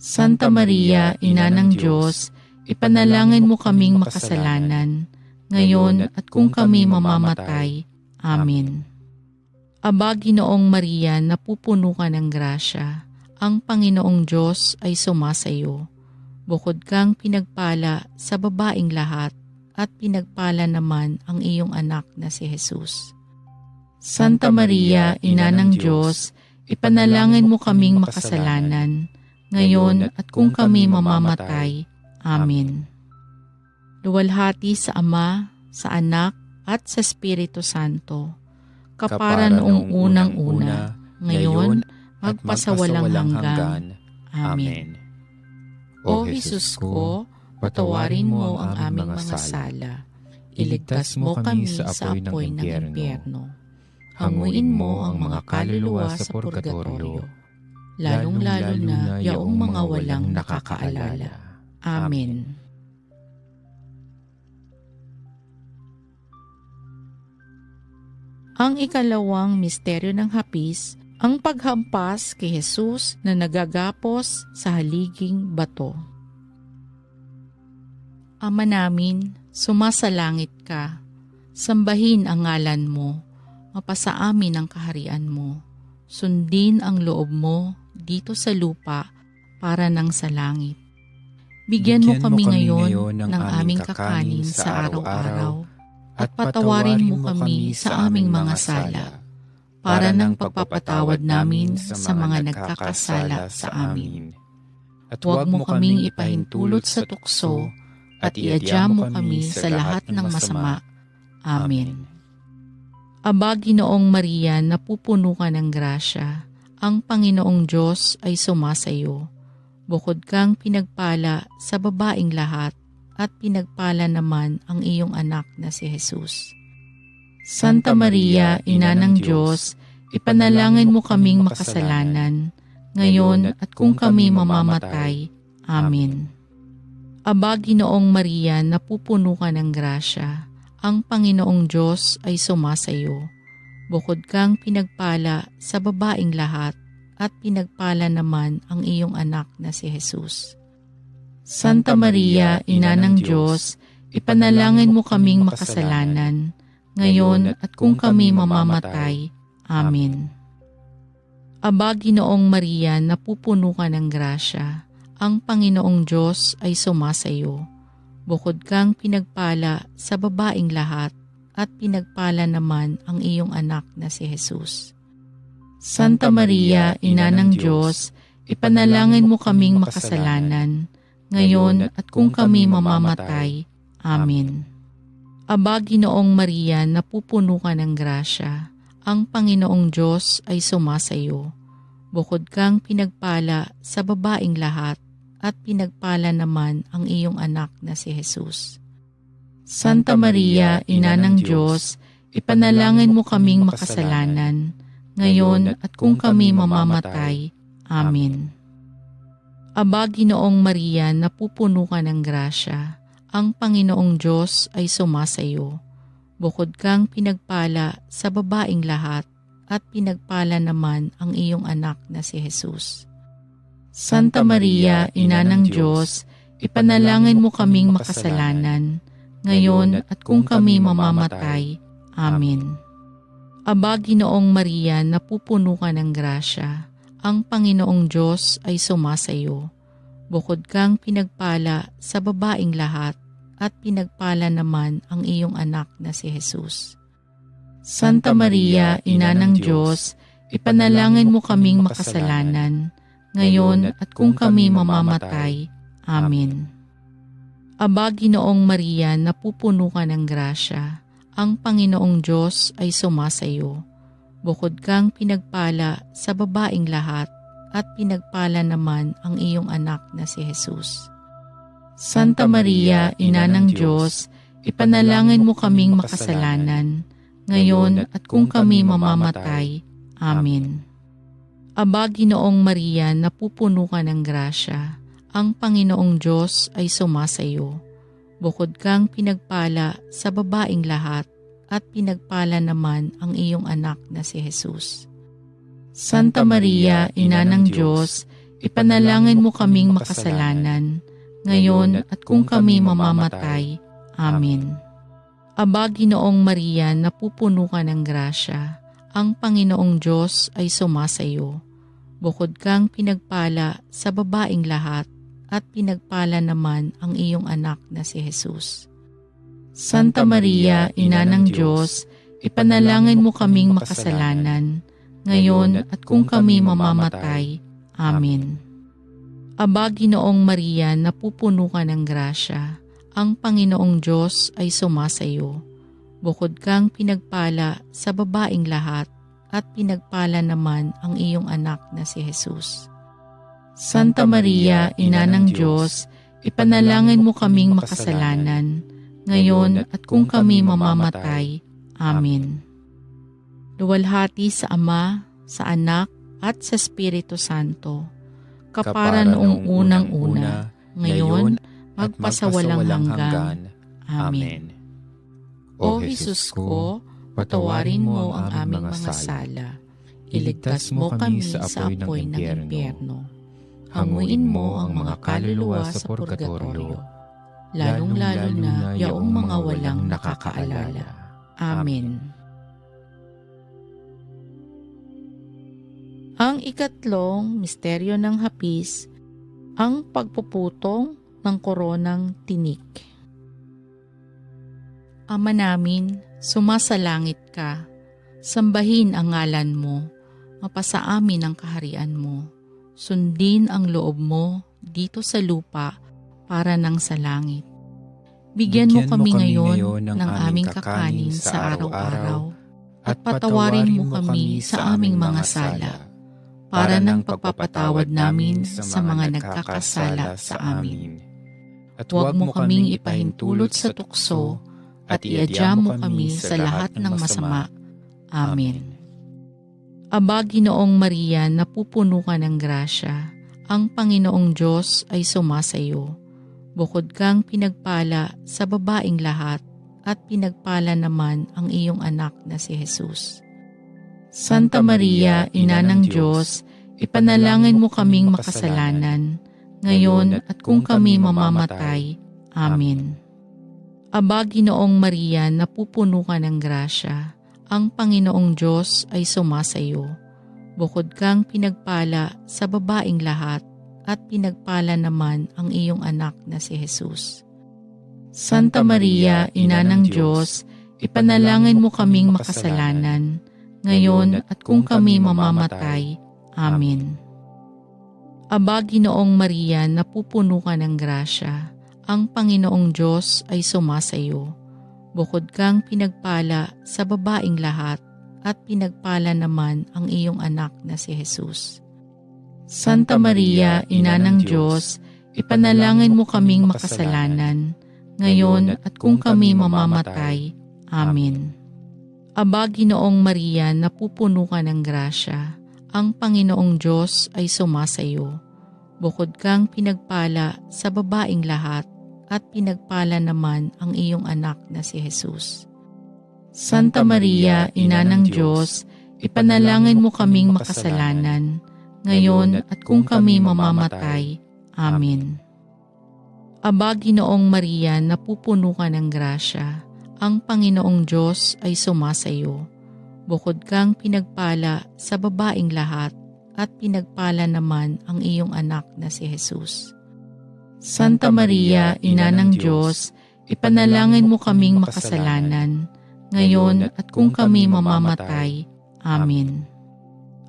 Santa Maria, Ina ng Diyos, ipanalangin mo kaming makasalanan, ngayon at kung kami mamamatay. Amen. Aba, Ginoong Maria, napupuno ka ng grasya, ang Panginoong Diyos ay sumasayo. Bukod kang pinagpala sa babaeng lahat, at pinagpala naman ang iyong anak na si Jesus. Santa Maria, Ina ng Diyos, ipanalangin mo kaming makasalanan, ngayon at kung kami mamamatay. Amen. Luwalhati sa Ama, sa Anak, at sa Espiritu Santo, kapara noong unang-una, ngayon, magpasawalang hanggan. Amen. O Jesus ko, patawarin mo ang aming mga sala. Iligtas mo kami sa apoy ng impyerno. Hanguin mo ang mga kaluluwa sa purgatorio, lalong-lalo na yaong mga walang nakakaalala. Amen. Ang ikalawang misteryo ng hapis, ang paghampas kay Jesus na nagagapos sa haliging bato. Ama namin, sumasalangit ka, sambahin ang ngalan mo, mapasa amin ang kaharian mo, sundin ang loob mo dito sa lupa para nang sa langit. Bigyan mo kami ngayon ng aming kakanin sa araw-araw at patawarin mo kami sa aming mga sala para ng pagpapatawad namin sa mga nagkakasala sa amin. At huwag mo kaming ipahintulot sa tukso at iadya mo kami sa lahat ng masama. Amen. Aba, Ginoong Maria, napupuno ka ng grasya, ang Panginoong Diyos ay sumasayo. Bukod kang pinagpala sa babaing lahat, at pinagpala naman ang iyong anak na si Jesus. Santa Maria, Ina ng Diyos, ipanalangin mo kaming makasalanan, ngayon at kung kami mamamatay. Amen. Aba, Ginoong Maria, napupuno ka ng grasya, ang Panginoong Diyos ay sumasayo. Bukod kang pinagpala sa babaing lahat, at pinagpala naman ang iyong anak na si Jesus. Santa Maria, Ina ng Diyos, ipanalangin mo kaming makasalanan, ngayon at kung kami mamamatay. Amen. Aba, Ginoong Maria, napupuno ka ng grasya, ang Panginoong Diyos ay sumasayo. Bukod kang pinagpala sa babaing lahat, at pinagpala naman ang iyong anak na si Jesus. Santa Maria, Ina ng Diyos, ipanalangin mo kaming makasalanan, ngayon at kung kami mamamatay. Amen. Aba, Ginoong Maria, napupuno ka ng grasya, ang Panginoong Diyos ay sumasayo. Bukod kang pinagpala sa babaing lahat, at pinagpala naman ang iyong anak na si Jesus. Santa Maria, Ina ng Diyos, ipanalangin mo kaming makasalanan, ngayon at kung kami mamamatay. Amen. Aba, Ginoong Maria, napupuno ka ng grasya, ang Panginoong Diyos ay sumasayo. Bukod kang pinagpala sa babaing lahat, at pinagpala naman ang iyong anak na si Jesus. Santa Maria, Ina ng Diyos, ipanalangin mo kaming makasalanan, ngayon at kung kami mamamatay. Amen. Aba, Ginoong Maria, napupuno ka ng grasya, ang Panginoong Diyos ay sumasayo. Bukod kang pinagpala sa babaing lahat, at pinagpala naman ang iyong anak na si Jesus. Santa Maria, Ina ng Diyos, ipanalangin mo kaming makasalanan, ngayon at kung kami mamamatay. Amen. Aba, Ginoong Maria, napupuno ka ng grasya, ang Panginoong Diyos ay sumasayo. Bukod kang pinagpala sa babaing lahat, at pinagpala naman ang iyong anak na si Jesus. Santa Maria, Ina ng Diyos, ipanalangin mo kaming makasalanan, ngayon at kung kami mamamatay. Amen. Aba, Ginoong Maria, napupuno ka ng grasya, ang Panginoong Diyos ay sumasayo. Bukod kang pinagpala sa babaing lahat, at pinagpala naman ang iyong anak na si Jesus. Santa Maria, Ina ng Diyos, ipanalangin mo kaming makasalanan, ngayon at kung kami mamamatay. Amen. Aba, Ginoong Maria, napupuno ka ng grasya, ang Panginoong Diyos ay sumasayo. Bukod kang pinagpala sa babaing lahat, at pinagpala naman ang iyong anak na si Jesus. Santa Maria, Ina ng Diyos, ipanalangin mo kaming makasalanan, ngayon at kung kami mamamatay. Amen. Aba, Ginoong Maria, napupuno ka ng grasya, ang Panginoong Diyos ay sumasayo. Bukod kang pinagpala sa babaing lahat, at pinagpala naman ang iyong anak na si Jesus. Santa Maria, Ina ng Diyos, ipanalangin mo kaming makasalanan, ngayon at kung kami mamamatay. Amen. Luwalhati sa Ama, sa Anak, at sa Espiritu Santo, kapara noong unang-una, ngayon, magpasawalang hanggan. Amen. O Jesus ko, patawarin mo ang aming mga sala. Iligtas mo kami sa apoy ng impyerno. Hanguin mo ang mga kaluluwa sa purgatorio, lalong-lalo na yaong mga walang nakakaalala. Amen. Ang ikatlong misteryo ng hapis, ang pagpuputong ng koronang tinik. Ama namin, sumasalangit ka, sambahin ang ngalan mo, mapasa amin ang kaharian mo, sundin ang loob mo dito sa lupa para nang sa langit. Bigyan mo kami ngayon ng aming kakanin sa araw-araw at patawarin mo kami sa aming mga sala para ng pagpapatawad namin sa mga nagkakasala sa amin. At huwag mo kaming ipahintulot sa tukso at iadya mo kami sa lahat ng masama. Amen. Aba, Ginoong Maria, napupuno ka ng grasya, ang Panginoong Diyos ay sumasayo. Bukod kang pinagpala sa babaing lahat, at pinagpala naman ang iyong anak na si Jesus. Santa Maria, Ina ng Diyos, ipanalangin mo kaming makasalanan, ngayon at kung kami mamamatay. Amen. Aba, Ginoong Maria, napupuno ka ng grasya, ang Panginoong Diyos ay sumasayo. Bukod kang pinagpala sa babaing lahat, at pinagpala naman ang iyong anak na si Jesus. Santa Maria, Ina ng Diyos, ipanalangin mo kaming makasalanan, ngayon at kung kami mamamatay. Amen. Aba, Ginoong Maria, napupuno ka ng grasya, ang Panginoong Diyos ay sumasayo. Bukod kang pinagpala sa babaing lahat, at pinagpala naman ang iyong anak na si Jesus. Santa Maria, Ina ng Diyos, ipanalangin mo kaming makasalanan, ngayon at kung kami mamamatay. Amen. Aba, Ginoong Maria, napupuno ka ng grasya, ang Panginoong Diyos ay sumasayo. Bukod kang pinagpala sa babaing lahat, at pinagpala naman ang iyong anak na si Jesus. Santa Maria, Ina ng Diyos, ipanalangin mo kaming makasalanan, ngayon at kung kami mamamatay. Amen. Aba, Ginoong Maria, napupuno ka ng grasya, ang Panginoong Diyos ay sumasayo. Bukod kang pinagpala sa babaing lahat, at pinagpala naman ang iyong anak na si Jesus. Santa Maria, Ina ng Diyos, ipanalangin mo kaming makasalanan, ngayon at kung kami mamamatay. Amen.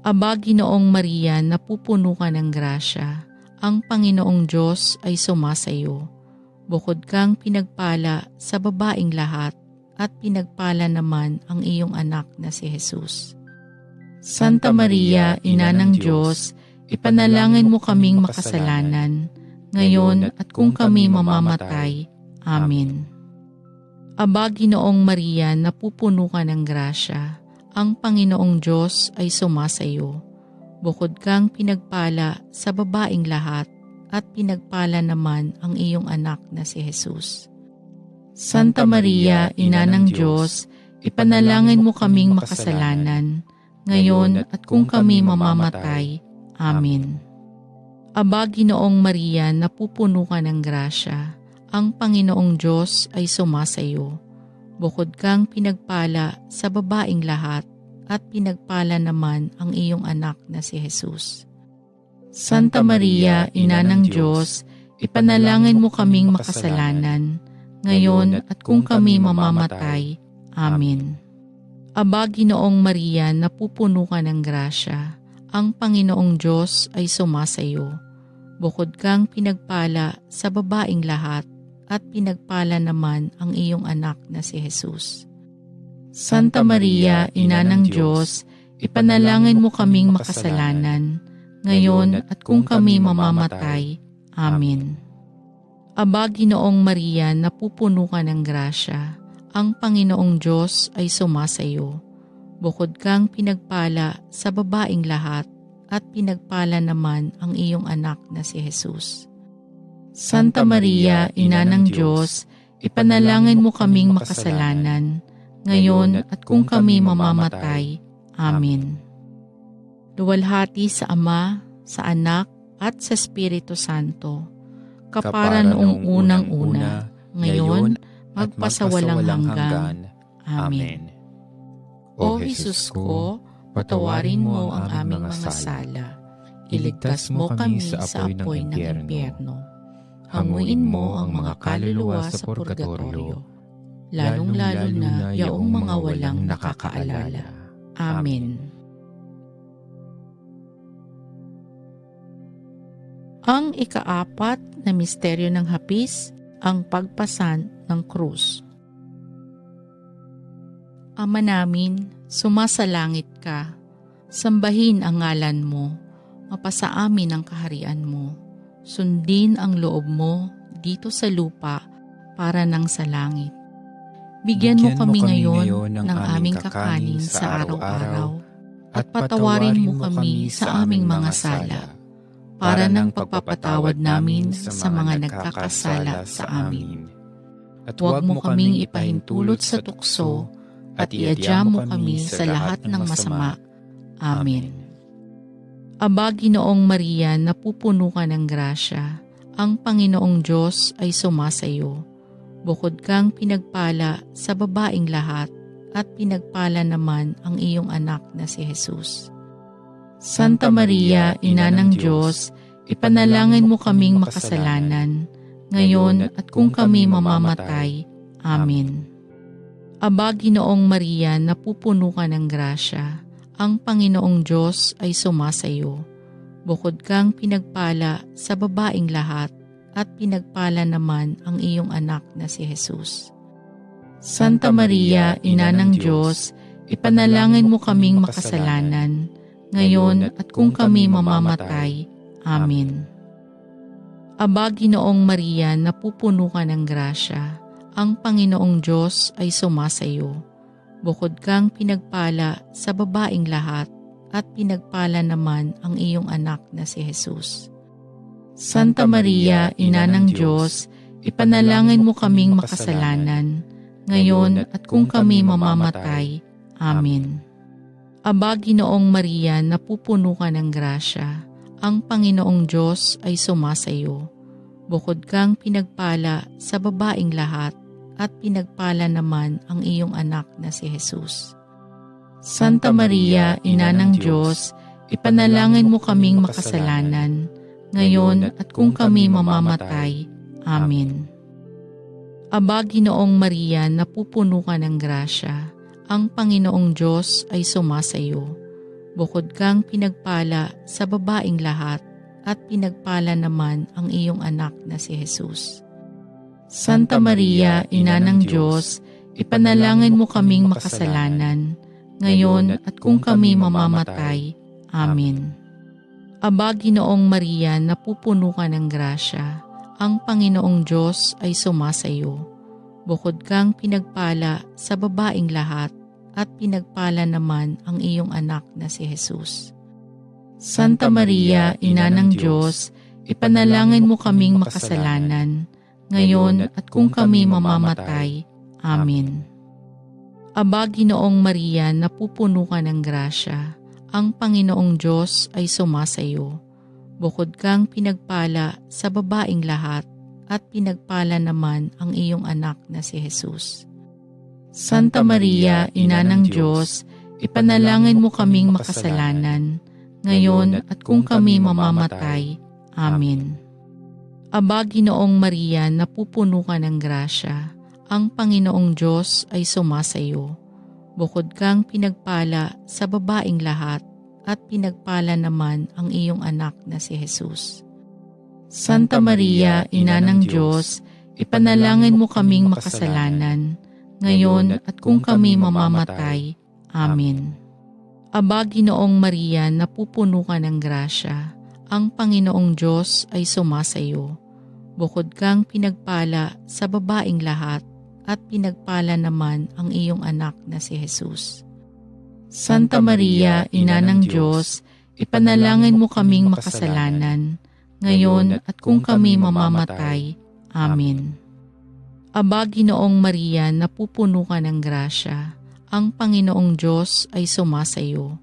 Aba, Ginoong Maria, napupuno ka ng grasya, ang Panginoong Diyos ay sumasayo. Bukod kang pinagpala sa babaing lahat, at pinagpala naman ang iyong anak na si Jesus. Santa Maria, Ina ng Diyos, ipanalangin mo kaming makasalanan, ngayon at kung kami mamamatay. Amen. Aba, Ginoong Maria, napupuno ka ng grasya, ang Panginoong Diyos ay sumasayo. Bukod kang pinagpala sa babaing lahat, at pinagpala naman ang iyong anak na si Jesus. Santa Maria, Ina ng Diyos, ipanalangin mo kaming makasalanan, ngayon at kung kami mamamatay. Amen. Aba, Ginoong Maria, napupuno ka ng grasya, ang Panginoong Diyos ay sumasayo. Bukod kang pinagpala sa babaing lahat, at pinagpala naman ang iyong anak na si Jesus. Santa Maria, Ina ng Diyos, ipanalangin mo kaming makasalanan, ngayon at kung kami mamamatay. Amen. Aba, Ginoong Maria, napupuno ka ng grasya, ang Panginoong Diyos ay sumasayo. Bukod kang pinagpala sa babaing lahat, at pinagpala naman ang iyong anak na si Jesus. Santa Maria, Ina ng Diyos, ipanalangin mo kaming makasalanan, ngayon at kung kami mamamatay. Amen. Aba, Ginoong Maria, napupuno ka ng grasya, ang Panginoong Diyos ay sumasayo. Bukod kang pinagpala sa babaing lahat, at pinagpala naman ang iyong anak na si Jesus. Santa Maria, Ina ng Diyos, ipanalangin mo kaming makasalanan, ngayon at kung kami mamamatay. Amen. Luwalhati sa Ama, sa Anak, at sa Espiritu Santo, kapara noong unang-una, ngayon, magpasawalang hanggan. Amen. O Jesus ko, patawarin mo ang aming mga sala. Iligtas mo kami sa apoy ng impyerno. Hanguin mo ang mga kaluluwa sa purgatorio, lalong-lalo na yaong mga walang nakakaalala. Amen. Ang ikaapat na misteryo ng hapis, ang pagpasan ng krus. Ama namin, sumasalangit ka, sambahin ang ngalan mo, mapasa amin ang kaharian mo, sundin ang loob mo dito sa lupa para nang sa langit. Bigyan mo kami ngayon ng aming kakanin sa araw-araw, at patawarin mo kami sa aming mga sala, para ng pagpapatawad namin sa mga nagkakasala sa amin. At huwag mo kaming ipahintulot sa tukso, at iadya mo kami sa lahat ng masama. Amen. Aba, Ginoong Maria, napupuno ka ng grasya, ang Panginoong Diyos ay sumasayo. Bukod kang pinagpala sa babaing lahat, at pinagpala naman ang iyong anak na si Jesus. Santa Maria, Ina ng Diyos, ipanalangin mo kaming makasalanan, ngayon at kung kami mamamatay. Amen. Aba, Ginoong Maria, napupuno ka ng grasya, ang Panginoong Diyos ay sumasayo. Bukod kang pinagpala sa babaing lahat, at pinagpala naman ang iyong anak na si Jesus. Santa Maria, Ina ng Diyos, ipanalangin mo kaming makasalanan, ngayon at kung kami mamamatay. Amen. Aba, Ginoong Maria, napupuno ka ng grasya, ang Panginoong Diyos ay sumasayo. Bukod kang pinagpala sa babaing lahat, at pinagpala naman ang iyong anak na si Jesus. Santa Maria, Ina ng Diyos, ipanalangin mo kaming makasalanan, ngayon at kung kami mamamatay. Amen. Aba, Ginoong Maria, napupuno ka ng grasya, ang Panginoong Diyos ay sumasayo. Bukod kang pinagpala sa babaing lahat, at pinagpala naman ang iyong anak na si Jesus. Santa Maria, Ina ng Diyos, ipanalangin mo kaming makasalanan, ngayon at kung kami mamamatay. Amen. Aba, Ginoong Maria, napupuno ka ng grasya, ang Panginoong Diyos ay sumasayo. Bukod kang pinagpala sa babaing lahat, at pinagpala naman ang iyong anak na si Jesus. Santa Maria, Ina ng Diyos, ipanalangin mo kaming makasalanan, ngayon at kung kami mamamatay. Amen. Aba, Ginoong Maria, napupuno ka ng grasya, ang Panginoong Diyos ay sumasayo. Bukod kang pinagpala sa babaing lahat, at pinagpala naman ang iyong anak na si Jesus. Santa Maria, Ina ng Diyos, ipanalangin mo kaming makasalanan, ngayon at kung kami mamamatay. Amen. Aba, Ginoong Maria, napupuno ka ng grasya, ang Panginoong Diyos ay sumasayo. Bukod kang pinagpala sa babaing lahat, at pinagpala naman ang iyong anak na si Jesus. Santa Maria, Ina ng Diyos, ipanalangin mo kaming makasalanan, ngayon at kung kami mamamatay. Amen. Aba, Ginoong Maria, napupuno ka ng grasya, ang Panginoong Diyos ay sumasayo. Bukod kang pinagpala sa babaing lahat, at pinagpala naman ang iyong anak na si Jesus. Santa Maria, Ina ng Diyos, ipanalangin mo kaming makasalanan, ngayon at kung kami mamamatay. Amen. Aba, Ginoong Maria, napupuno ka ng grasya. Ang Panginoong Diyos ay sumasayo. Bukod kang pinagpala sa babaing lahat, at pinagpala naman ang iyong anak na si Jesus. Santa Maria, Ina ng Diyos, ipanalangin mo kaming makasalanan, ngayon at kung kami mamamatay. Amen. Aba, Ginoong Maria, napupuno ka ng grasya. Ang Panginoong Diyos ay sumasayo.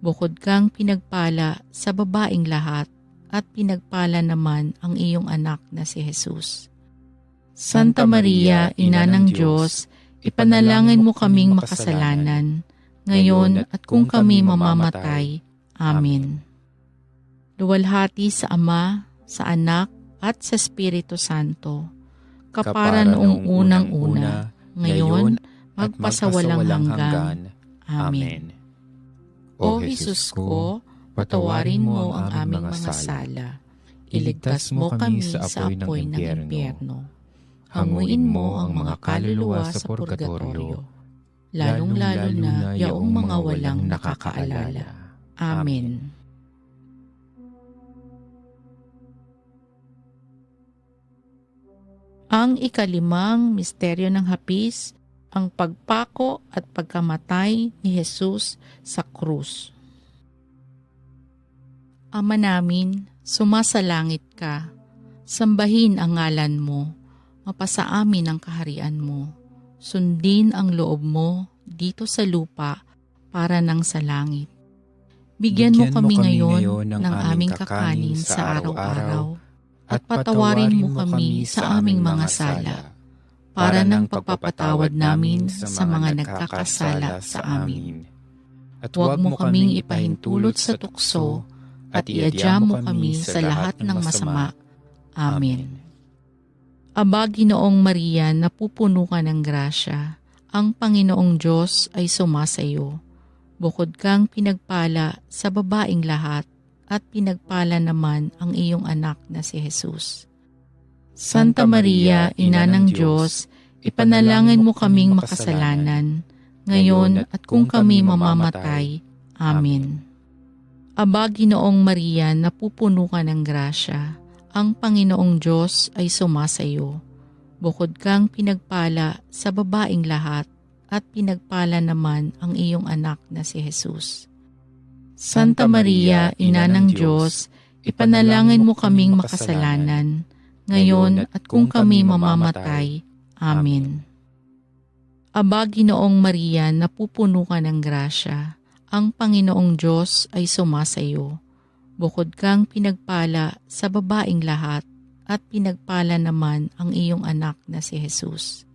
Bukod kang pinagpala sa babaing lahat, at pinagpala naman ang iyong anak na si Jesus. Santa Maria, Ina ng Diyos, ipanalangin mo kaming makasalanan, ngayon at kung kami mamamatay. Amen. Luwalhati sa Ama, sa Anak, at sa Espiritu Santo, kapara noong unang-una, ngayon, magpasawalang hanggan. Amen. O Jesus ko, patawarin mo ang aming mga sala. Iligtas mo kami sa apoy ng impyerno. Hanguin mo ang mga kaluluwa sa purgatorio, lalong-lalo na yaong mga walang nakakaalala. Amen. Ang ikalimang misteryo ng hapis, ang pagpako at pagkamatay ni Jesus sa krus. Ama namin, sumasalangit ka. Sambahin ang ngalan mo. Mapasa amin ang kaharian mo. Sundin ang loob mo dito sa lupa para nang sa langit. Bigyan mo kami ngayon ng aming kakanin sa araw-araw at patawarin mo kami sa aming mga sala para ng pagpapatawad namin sa mga nagkakasala sa amin. At huwag mo kaming ipahintulot sa tukso at iadya mo kami sa lahat ng masama. Amen. Aba, Ginoong Maria, napupuno ka ng grasya. Ang Panginoong Diyos ay sumasayo. Bukod kang pinagpala sa babaing lahat, at pinagpala naman ang iyong anak na si Jesus. Santa Maria, Ina ng Diyos, ipanalangin mo kaming makasalanan, ngayon at kung kami mamamatay. Amen. Aba, Ginoong Maria, napupuno ka ng grasya. Ang Panginoong Diyos ay sumasayo. Bukod kang pinagpala sa babaing lahat, at pinagpala naman ang iyong anak na si Jesus. Santa Maria, Ina ng Diyos, ipanalangin mo kaming makasalanan, ngayon at kung kami mamamatay. Amen. Aba, Ginoong Maria, napupuno ka ng grasya. Ang Panginoong Diyos ay sumasayo. Bukod kang pinagpala sa babaing lahat, at pinagpala naman ang iyong anak na si Jesus.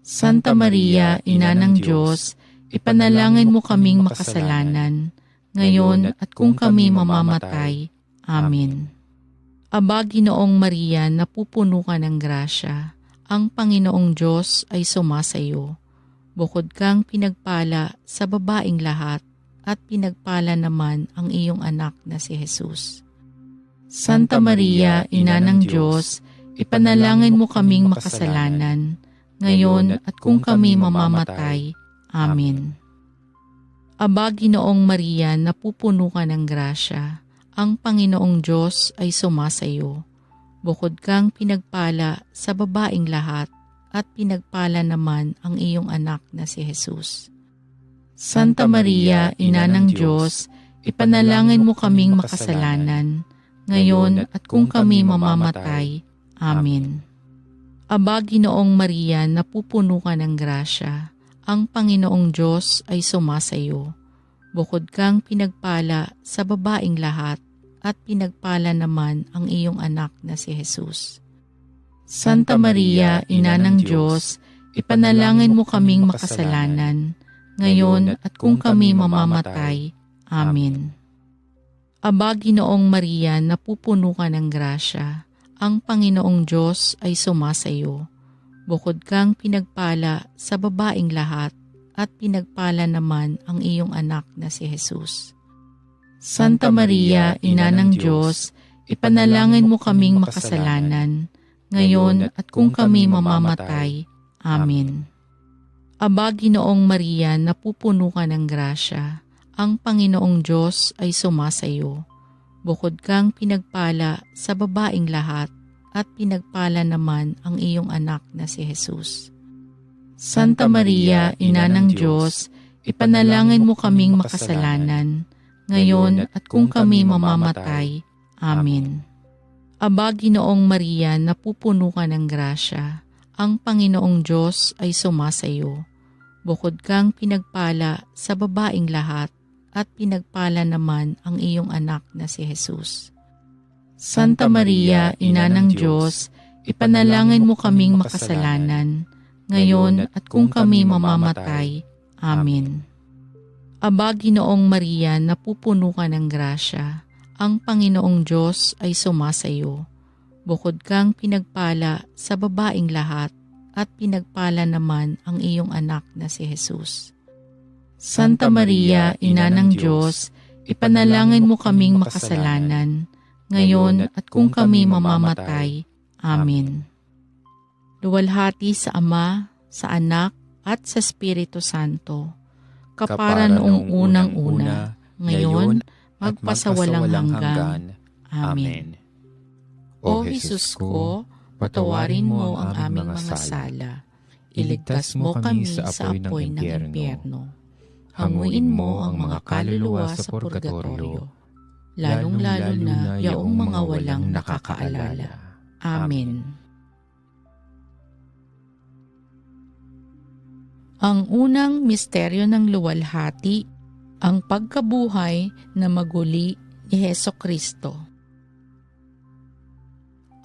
Santa Maria, Ina ng Diyos, ipanalangin mo kaming makasalanan, ngayon at kung kami mamamatay. Amen. Aba, Ginoong Maria, napupuno ka ng grasya. Ang Panginoong Diyos ay sumasayo. Bukod kang pinagpala sa babaing lahat, at pinagpala naman ang iyong anak na si Jesus. Santa Maria, Ina ng Diyos, ipanalangin mo kaming makasalanan, ngayon at kung kami mamamatay. Amen. Aba, Ginoong Maria, napupuno ka ng grasya. Ang Panginoong Diyos ay sumasayo. Bukod kang pinagpala sa babaing lahat, at pinagpala naman ang iyong anak na si Jesus. Santa Maria, Ina ng Diyos, ipanalangin mo kaming makasalanan, ngayon at kung kami mamamatay. Amen. Aba, Ginoong Maria, napupuno ka ng grasya. Ang Panginoong Diyos ay sumasayo. Bukod kang pinagpala sa babaing lahat, at pinagpala naman ang iyong anak na si Jesus. Santa Maria, Ina ng Diyos, ipanalangin mo kaming makasalanan, ngayon at kung kami mamamatay. Amen. Aba, Ginoong Maria, napupuno ka ng grasya. Ang Panginoong Diyos ay sumasayo. Bukod kang pinagpala sa babaing lahat, at pinagpala naman ang iyong anak na si Jesus. Santa Maria, Ina ng Diyos, ipanalangin mo kaming makasalanan, ngayon at kung kami mamamatay. Amen. Aba, Ginoong Maria, napupuno ka ng grasya. Ang Panginoong Diyos ay sumasayo. Bukod kang pinagpala sa babaing lahat, at pinagpala naman ang iyong anak na si Jesus. Santa Maria, Ina ng Diyos, ipanalangin mo kaming makasalanan, ngayon at kung kami mamamatay. Amen. Aba, Ginoong Maria, napupuno ka ng grasya, ang Panginoong Diyos ay sumasayo. Bukod kang pinagpala sa babaing lahat, at pinagpala naman ang iyong anak na si Jesus. Santa Maria, Ina ng Diyos, ipanalangin mo kaming makasalanan, ngayon at kung kami mamamatay. Amen. Aba, Ginoong Maria, napupuno ka ng grasya, ang Panginoong Diyos ay sumasayo. Bukod kang pinagpala sa babaing lahat, at pinagpala naman ang iyong anak na si Jesus. Santa Maria, Ina ng Diyos, ipanalangin mo kaming makasalanan, ngayon at kung kami mamamatay. Amen. Luwalhati sa Ama, sa Anak, at sa Espiritu Santo, kapara noong unang-una, ngayon, magpasawalang hanggan. Amen. O Jesus ko, patawarin mo ang aming mga sala. Iligtas mo kami sa apoy ng impyerno. Hanguin mo ang mga kaluluwa sa purgatorio, lalong-lalo na yaong mga walang nakakaalala. Amen. Ang unang misteryo ng luwalhati, ang pagkabuhay na maguli ni Hesukristo.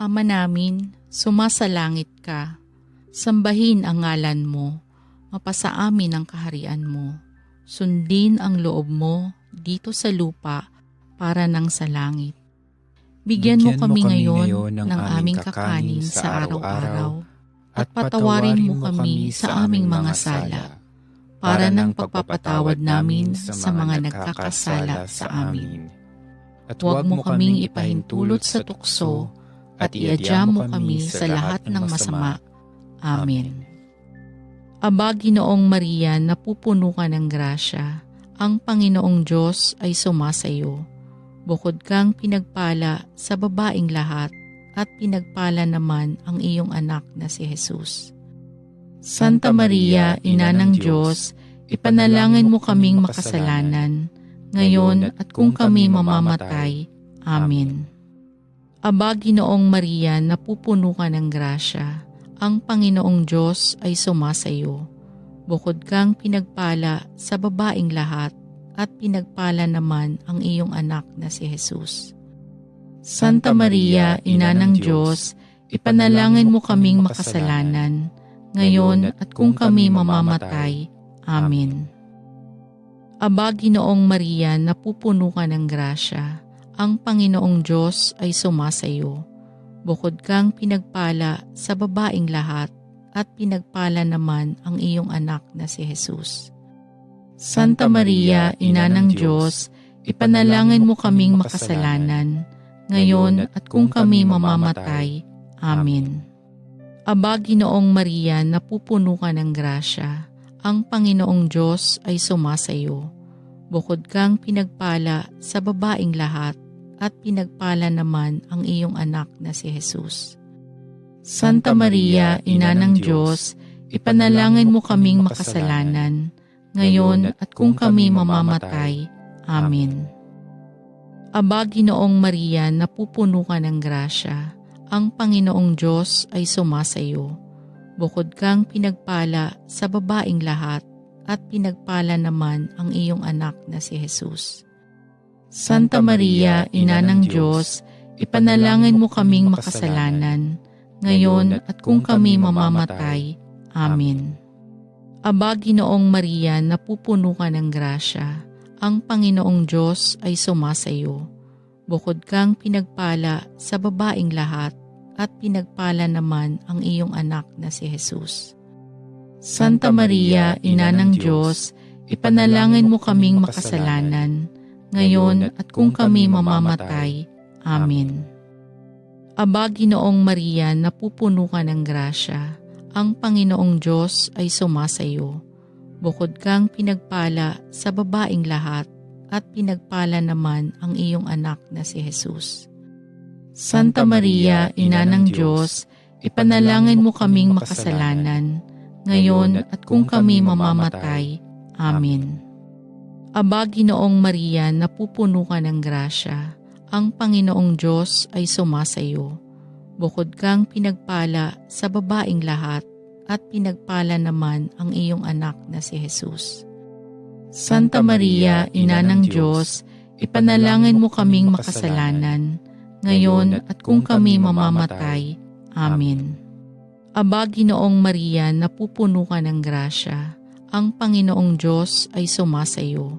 Ama namin, sumasalangit ka, sambahin ang ngalan mo, mapasa amin ang kaharian mo. Sundin ang loob mo dito sa lupa para nang sa langit. Bigyan mo kami ngayon ng aming kakanin sa araw-araw at patawarin mo kami sa aming mga sala para nang pagpapatawad namin sa mga nagkakasala sa amin. At huwag mo kaming ipahintulot sa tukso at iadya mo kami sa lahat ng masama. Amen. Aba, Ginoong Maria, napupuno ka ng grasya, ang Panginoong Diyos ay sumasayo. Bukod kang pinagpala sa babaing lahat, at pinagpala naman ang iyong anak na si Jesus. Santa Maria, Ina ng Diyos, ipanalangin mo kaming makasalanan, ngayon at kung kami mamamatay. Amen. Aba, Ginoong Maria, napupuno ka ng grasya, ang Panginoong Diyos ay sumasayo. Bukod kang pinagpala sa babaing lahat, at pinagpala naman ang iyong anak na si Jesus. Santa Maria, Ina ng Diyos, ipanalangin mo kaming makasalanan, ngayon at kung kami mamamatay. Amen. Aba, Ginoong Maria, napupuno ka ng grasya, ang Panginoong Diyos ay sumasayo. Bukod kang pinagpala sa babaing lahat, at pinagpala naman ang iyong anak na si Jesus. Santa Maria, Ina ng Diyos, ipanalangin mo kaming makasalanan, ngayon at kung kami mamamatay. Amen. Aba, Ginoong Maria, napupuno ka ng grasya, ang Panginoong Diyos ay sumasayo. Bukod kang pinagpala sa babaing lahat, at pinagpala naman ang iyong anak na si Jesus. Santa Maria, Ina ng Diyos, ipanalangin mo kaming makasalanan, ngayon at kung kami mamamatay. Amen. Aba, Ginoong Maria, napupuno ka ng grasya, ang Panginoong Diyos ay sumasayo. Bukod kang pinagpala sa babaing lahat, at pinagpala naman ang iyong anak na si Jesus. Santa Maria, Ina ng Diyos, ipanalangin mo kaming makasalanan, ngayon at kung kami mamamatay. Amen. Aba, Ginoong Maria, napupuno ka ng grasya, ang Panginoong Diyos ay sumasayo. Bukod kang pinagpala sa babaing lahat, at pinagpala naman ang iyong anak na si Jesus. Santa Maria, Ina ng Diyos, ipanalangin mo kaming makasalanan, ngayon at kung kami mamamatay. Amen. Aba, Ginoong Maria, napupuno ka ng grasya, ang Panginoong Diyos ay sumasayo. Bukod kang pinagpala sa babaing lahat, at pinagpala naman ang iyong anak na si Jesus. Santa Maria, Ina ng Diyos, ipanalangin mo kaming makasalanan, ngayon at kung kami mamamatay. Amen. Aba, Ginoong Maria, napupuno ka ng grasya, ang Panginoong Diyos ay sumasayo. Bukod kang pinagpala sa babaing lahat, at pinagpala naman ang iyong anak na si Jesus. Santa Maria, Ina ng Diyos, ipanalangin mo kaming makasalanan, ngayon at kung kami mamamatay. Amen. Aba, Ginoong Maria, napupuno ka ng grasya, ang Panginoong Diyos ay sumasayo.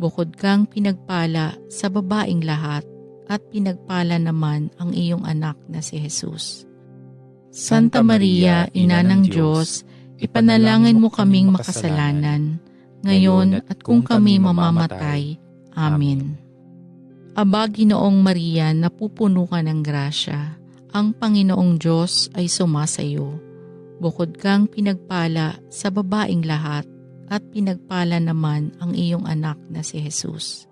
Bukod kang pinagpala sa babaing lahat, at pinagpala naman ang iyong anak na si Jesus. Santa Maria, Ina ng Diyos, ipanalangin mo kaming makasalanan, ngayon at kung kami mamamatay. Amen. Aba, Ginoong Maria, napupuno ka ng grasya, ang Panginoong Diyos ay sumasayo. Bukod kang pinagpala sa babaing lahat, at pinagpala naman ang iyong anak na si Jesus.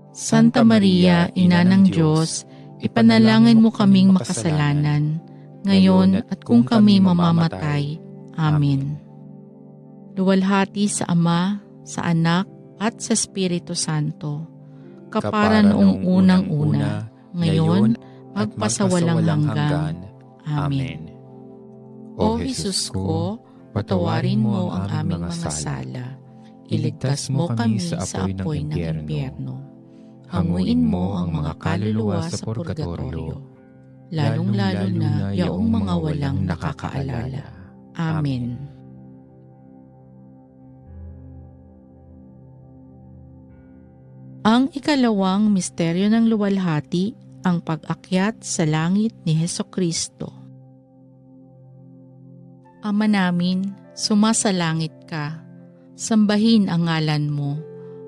Santa Maria, Ina ng Diyos, ipanalangin mo kaming makasalanan, ngayon at kung kami mamamatay. Amen. Luwalhati sa Ama, sa Anak, at sa Espiritu Santo, kapara noong unang-una, ngayon, magpasawalang hanggan. Amen. O Jesus ko, patawarin mo ang aming mga sala. Iligtas mo kami sa apoy ng impyerno. Hanguin mo ang mga kaluluwa sa purgatorio, lalong-lalo na yaong mga walang nakakaalala. Amen. Ang ikalawang misteryo ng luwalhati, ang pag-akyat sa langit ni Hesukristo. Ama namin, sumasalangit ka, sambahin ang ngalan mo,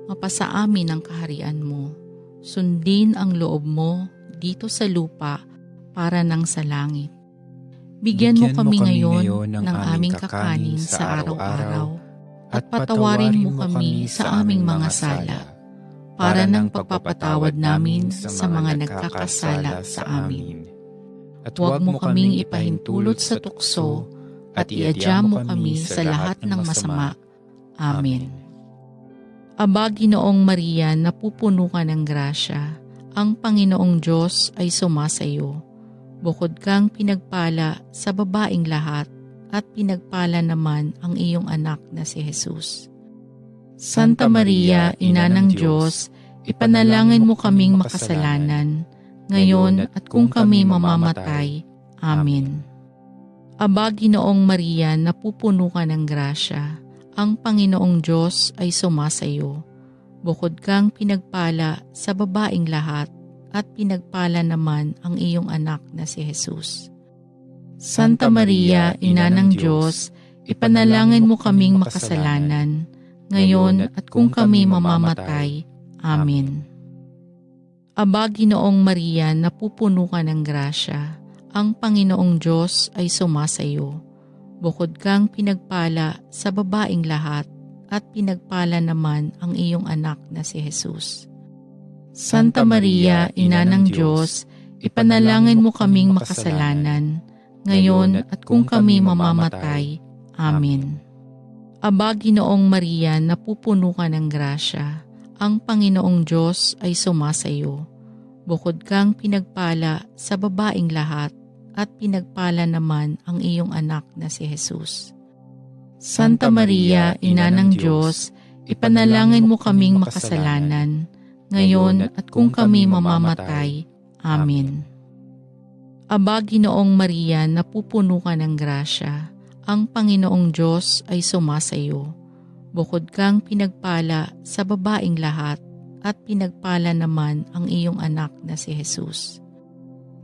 mapasa amin ang kaharian mo, sundin ang loob mo dito sa lupa para nang sa langit. Bigyan mo kami ngayon ng aming kakanin sa araw-araw, at patawarin mo kami sa aming mga sala, para ng pagpapatawad namin sa mga nagkakasala sa amin. At huwag mo kaming ipahintulot sa tukso, at iadya mo kami sa lahat ng masama. Amen. Aba, Ginoong Maria, napupuno ka ng grasya, ang Panginoong Diyos ay sumasayo. Bukod kang pinagpala sa babaing lahat, at pinagpala naman ang iyong anak na si Jesus. Santa Maria, Ina ng Diyos, ipanalangin mo kaming makasalanan, ngayon at kung kami mamamatay. Amen. Aba, Ginoong Maria, napupuno ka ng grasya, ang Panginoong Diyos ay sumasayo. Bukod kang pinagpala sa babaing lahat, at pinagpala naman ang iyong anak na si Jesus. Santa Maria, Ina ng Diyos, ipanalangin mo kaming makasalanan, ngayon at kung kami mamamatay. Amen. Aba, Ginoong Maria, napupuno ka ng grasya, ang Panginoong Diyos ay sumasayo. Bukod kang pinagpala sa babaing lahat, at pinagpala naman ang iyong anak na si Jesus. Santa Maria, Ina ng Diyos, ipanalangin mo kaming makasalanan, ngayon at kung kami mamamatay. Amen. Aba, Ginoong Maria, napupuno ka ng grasya, ang Panginoong Diyos ay sumasayo. Bukod kang pinagpala sa babaing lahat, at pinagpala naman ang iyong anak na si Jesus. Santa Maria, Ina ng Diyos, ipanalangin mo kaming makasalanan, ngayon at kung kami mamamatay. Amen. Aba, Ginoong Maria, napupuno ka ng grasya, ang Panginoong Diyos ay sumasayo. Bukod kang pinagpala sa babaing lahat, at pinagpala naman ang iyong anak na si Jesus.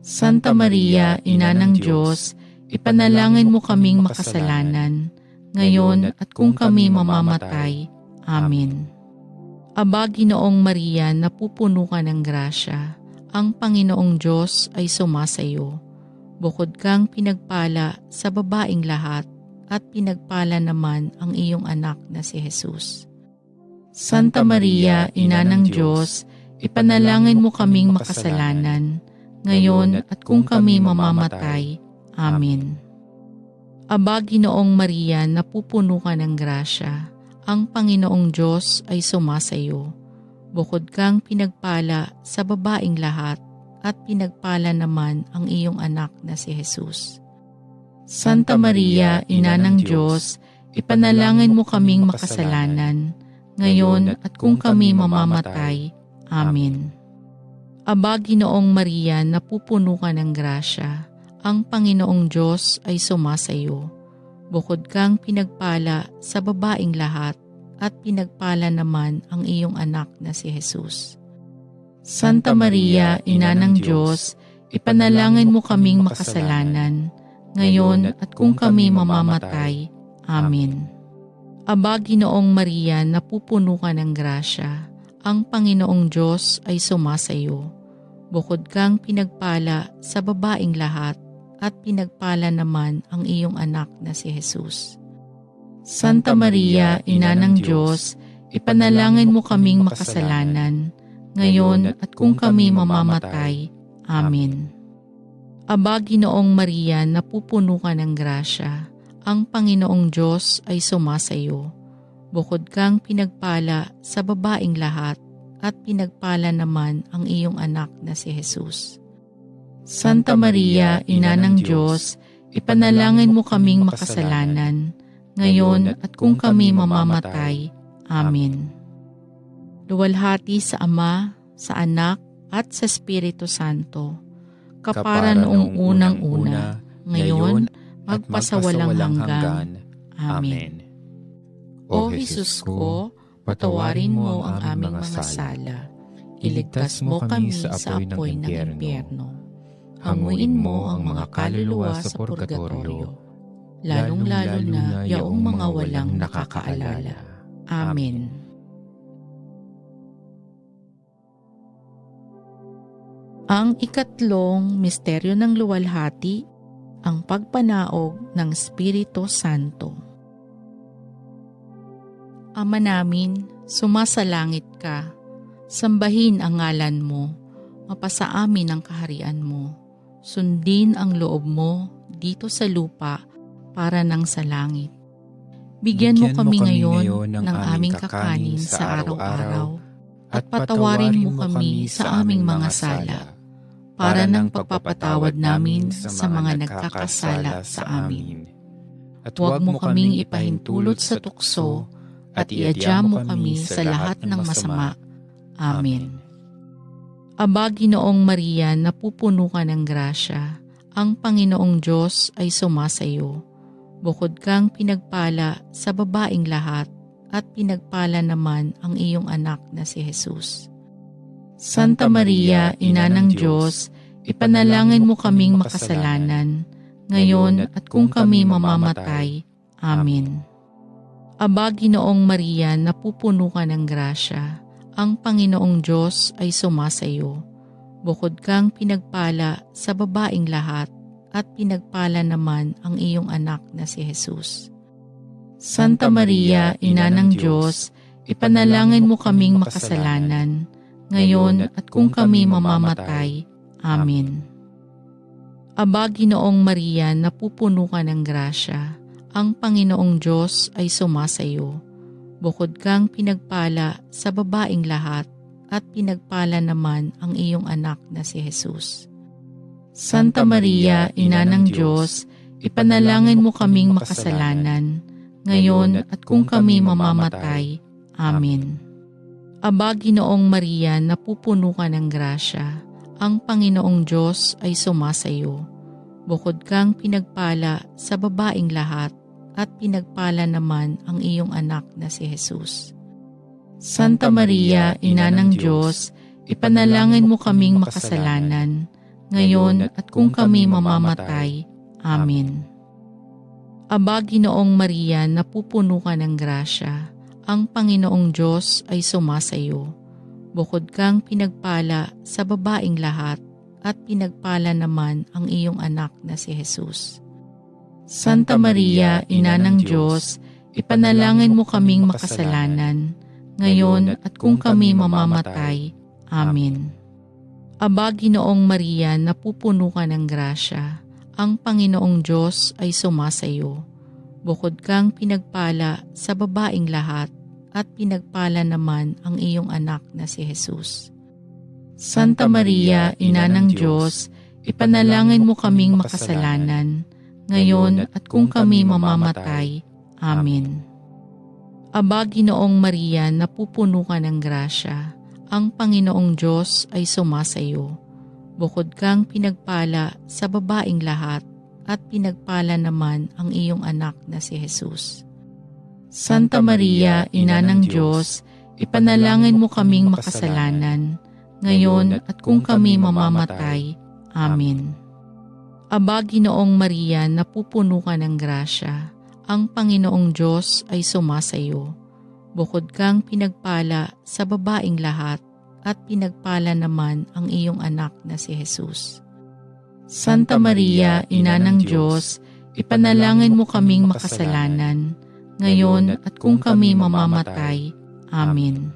Santa Maria, Ina ng Diyos, ipanalangin mo kaming makasalanan, ngayon at kung kami mamamatay. Amen. Aba, Ginoong Maria, napupuno ka ng grasya, ang Panginoong Diyos ay sumasayo. Bukod kang pinagpala sa babaing lahat, at pinagpala naman ang iyong anak na si Jesus. Santa Maria, Ina ng Diyos, ipanalangin mo kaming makasalanan, ngayon at kung kami mamamatay. Amen. Aba, Ginoong Maria, napupuno ka ng grasya, ang Panginoong Diyos ay sumasayo. Bukod kang pinagpala sa babaing lahat, at pinagpala naman ang iyong anak na si Jesus. Santa Maria, Ina ng Diyos, ipanalangin mo kaming makasalanan, ngayon at kung kami mamamatay. Amen. Aba, Ginoong Maria, napupuno ka ng grasya, ang Panginoong Diyos ay sumasayo. Bukod kang pinagpala sa babaing lahat, at pinagpala naman ang iyong anak na si Jesus. Santa Maria, Ina ng Diyos, ipanalangin mo kaming makasalanan, ngayon at kung kami mamamatay. Amen. Aba, Ginoong Maria, napupuno ka ng grasya, ang Panginoong Diyos ay sumasayo. Bukod kang pinagpala sa babaing lahat, at pinagpala naman ang iyong anak na si Jesus. Santa Maria, Ina ng Diyos, ipanalangin mo kaming makasalanan, ngayon at kung kami mamamatay. Amen. Aba, Ginoong Maria, napupuno ka ng grasya, ang Panginoong Diyos ay sumasayo. Bukod kang pinagpala sa babaing lahat, at pinagpala naman ang iyong anak na si Jesus. Santa Maria, Ina ng Diyos, ipanalangin mo kaming makasalanan, ngayon at kung kami mamamatay. Amen. Luwalhati sa Ama, sa Anak, at sa Espiritu Santo, kapara noong unang-una, ngayon, magpasawalang hanggan. Amen. O Jesus ko, patawarin mo ang aming mga sala. Iligtas mo kami sa apoy ng impyerno. Hanguin mo ang mga kaluluwa sa purgatorio, lalong-lalo na yaong mga walang nakakaalala. Amen. Ang ikatlong misteryo ng luwalhati, ang pagpanaog ng Espiritu Santo. Ama namin, sumasalangit ka, sambahin ang ngalan mo, mapasa amin ang kaharian mo, sundin ang loob mo dito sa lupa para nang sa langit. Bigyan mo kami ngayon ng aming kakanin sa araw-araw, at patawarin mo kami sa aming mga sala, para ng pagpapatawad namin sa mga nagkakasala sa amin. At huwag mo kaming ipahintulot sa tukso, at iadya mo kami sa lahat ng masama. Amen. Aba, Ginoong Maria, napupuno ka ng grasya, ang Panginoong Diyos ay sumasayo. Bukod kang pinagpala sa babaing lahat, at pinagpala naman ang iyong anak na si Jesus. Santa Maria, Ina ng Diyos, ipanalangin mo kaming makasalanan, ngayon at kung kami mamamatay. Amen. Aba, Ginoong Maria, napupuno ka ng grasya, ang Panginoong Diyos ay sumasayo. Bukod kang pinagpala sa babaing lahat, at pinagpala naman ang iyong anak na si Jesus. Santa Maria, Ina ng Diyos, ipanalangin mo kaming makasalanan, ngayon at kung kami mamamatay. Amen. Aba, Ginoong Maria, napupuno ka ng grasya, ang Panginoong Diyos ay sumasayo. Bukod kang pinagpala sa babaing lahat, at pinagpala naman ang iyong anak na si Jesus. Santa Maria, Ina ng Diyos, ipanalangin mo kaming makasalanan, ngayon at kung kami mamamatay. Amen. Aba, Ginoong Maria, napupuno ka ng grasya, ang Panginoong Diyos ay sumasayo. Bukod kang pinagpala sa babaing lahat, at pinagpala naman ang iyong anak na si Jesus. Santa Maria, Ina ng Diyos, ipanalangin mo kaming makasalanan, ngayon at kung kami mamamatay. Amen. Aba, Ginoong Maria, napupuno ka ng grasya, ang Panginoong Diyos ay sumasayo. Bukod kang pinagpala sa babaing lahat, at pinagpala naman ang iyong anak na si Jesus. Santa Maria, Ina ng Diyos, ipanalangin mo kaming makasalanan, ngayon at kung kami mamamatay. Amen. Aba, Ginoong Maria, napupuno ka ng grasya, ang Panginoong Diyos ay sumasayo. Bukod kang pinagpala sa babaeng lahat, at pinagpala naman ang iyong anak na si Jesus. Santa Maria, Ina ng Diyos, ipanalangin mo kaming makasalanan, ngayon at kung kami mamamatay. Amen. Aba, Ginoong Maria, napupuno ka ng grasya, ang Panginoong Diyos ay sumasayo. Bukod kang pinagpala sa babaeng lahat, at pinagpala naman ang iyong anak na si Jesus. Santa Maria, Ina ng Diyos, ipanalangin mo kaming makasalanan, ngayon at kung kami mamamatay. Amen. Aba, Ginoong Maria, napupuno ka ng grasya, ang Panginoong Diyos ay sumasayo. Bukod kang pinagpala sa babaeng lahat, at pinagpala naman ang iyong anak na si Jesus. Santa Maria, Ina ng Diyos, ipanalangin mo kaming makasalanan, ngayon at kung kami mamamatay. Amen.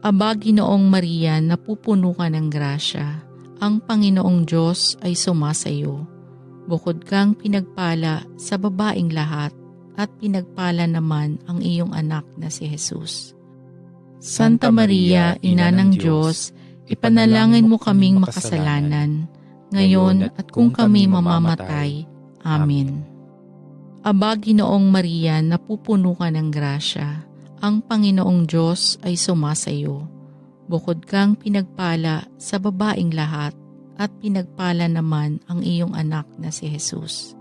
Aba, Ginoong Maria, napupuno ka ng grasya, ang Panginoong Diyos ay sumasayo. Bukod kang pinagpala sa babaeng lahat, at pinagpala naman ang iyong anak na si Jesus. Santa Maria, Ina ng Diyos, ipanalangin mo kaming makasalanan, ngayon at kung kami mamamatay. Amen. Aba, Ginoong Maria, napupuno ka ng grasya, ang Panginoong Diyos ay sumasayo. Bukod kang pinagpala sa babaeng lahat, at pinagpala naman ang iyong anak na si Jesus.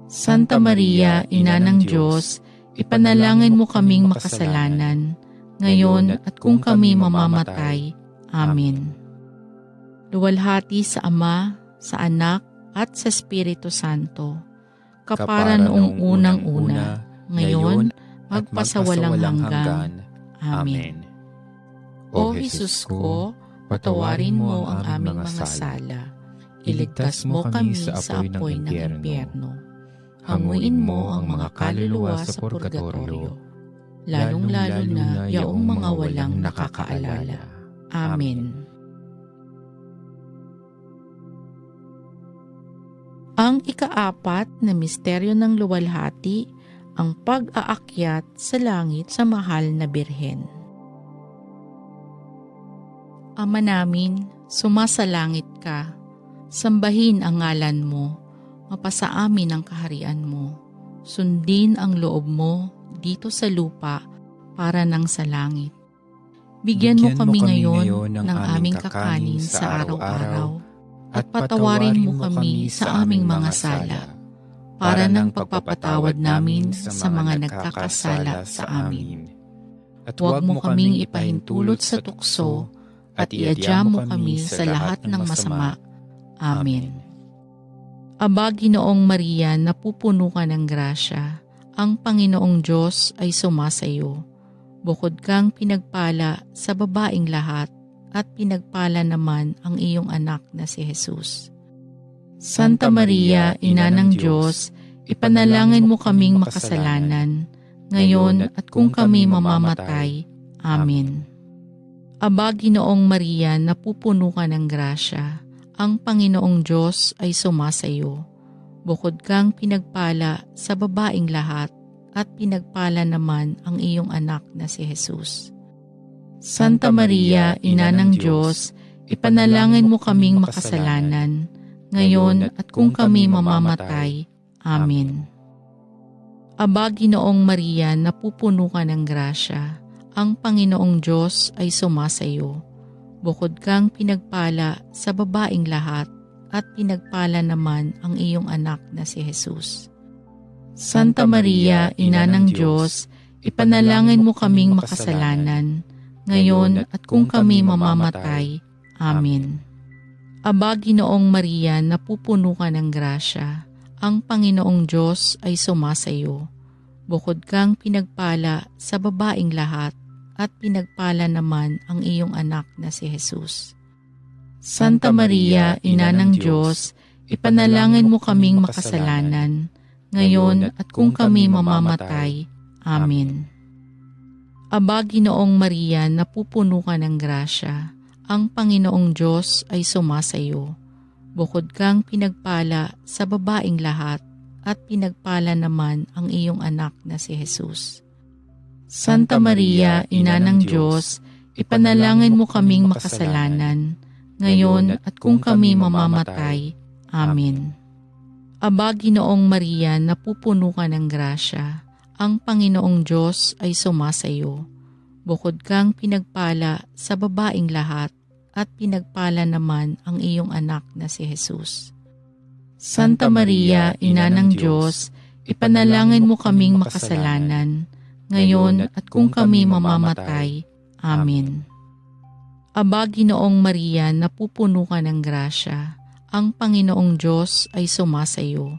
Santa Maria, Ina ng Diyos, ipanalangin mo kaming makasalanan, ngayon at kung kami mamamatay. Amen. Luwalhati sa Ama, sa Anak, at sa Espiritu Santo, kapara noong unang-una, ngayon, magpasawalang hanggan. Amen. O Jesus ko, patawarin mo ang aming mga sala. Iligtas mo kami sa apoy ng impyerno. Hanguin mo ang mga kaluluwa sa purgatorio, lalong-lalo na yaong mga walang nakakaalala. Amen. Ang ikaapat na misteryo ng luwalhati, ang pag-aakyat sa langit sa mahal na Birhen. Ama namin, sumasalangit ka, sambahin ang ngalan mo, mapasa amin ang kaharian mo, sundin ang loob mo dito sa lupa para nang sa langit. Bigyan mo kami ngayon ng aming kakanin sa araw-araw, at patawarin mo kami sa aming mga sala, para ng pagpapatawad namin sa mga nagkakasala sa amin. At huwag mo kaming ipahintulot sa tukso, at iadya mo kami sa lahat ng masama. Amen. Aba, Ginoong Maria, napupuno ka ng grasya, ang Panginoong Diyos ay sumasayo. Bukod kang pinagpala sa babaeng lahat, at pinagpala naman ang iyong anak na si Jesus. Santa Maria, Ina ng Diyos, ipanalangin mo kaming makasalanan, ngayon at kung kami mamamatay. Amen. Aba, Ginoong Maria, napupuno ka ng grasya, ang Panginoong Diyos ay sumasayo. Bukod kang pinagpala sa babaeng lahat, at pinagpala naman ang iyong anak na si Jesus. Santa Maria, Ina ng Diyos, ipanalangin mo kaming makasalanan, ngayon at kung kami mamamatay. Amen. Aba, Ginoong Maria, napupuno ka ng grasya, ang Panginoong Diyos ay sumasayo. Bukod kang pinagpala sa babaeng lahat, at pinagpala naman ang iyong anak na si Jesus. Santa Maria, Ina ng Diyos, ipanalangin mo kaming makasalanan, ngayon at kung kami mamamatay. Amen. Aba, Ginoong Maria, napupuno ka ng grasya, ang Panginoong Diyos ay sumasayo. Bukod kang pinagpala sa babaeng lahat, at pinagpala naman ang iyong anak na si Jesus. Santa Maria, Ina ng Diyos, ipanalangin mo kaming makasalanan, ngayon at kung kami mamamatay. Amen. Aba, Ginoong Maria, napupuno ka ng grasya. Ang Panginoong Diyos ay sumasayo. Bukod kang pinagpala sa babaing lahat, at pinagpala naman ang iyong anak na si Jesus. Santa Maria, Ina ng Diyos, ipanalangin mo kaming makasalanan, ngayon at kung kami mamamatay. Amen. Aba, Ginoong Maria, napupuno ka ng grasya. Ang Panginoong Diyos ay sumasayo. Bukod kang pinagpala sa babaing lahat, at pinagpala naman ang iyong anak na si Jesus. Santa Maria, Ina ng Diyos, ipanalangin mo kaming makasalanan, ngayon at kung kami mamamatay. Amen. Aba, Ginoong Maria, napupuno ka ng grasya. Ang Panginoong Diyos ay sumasayo.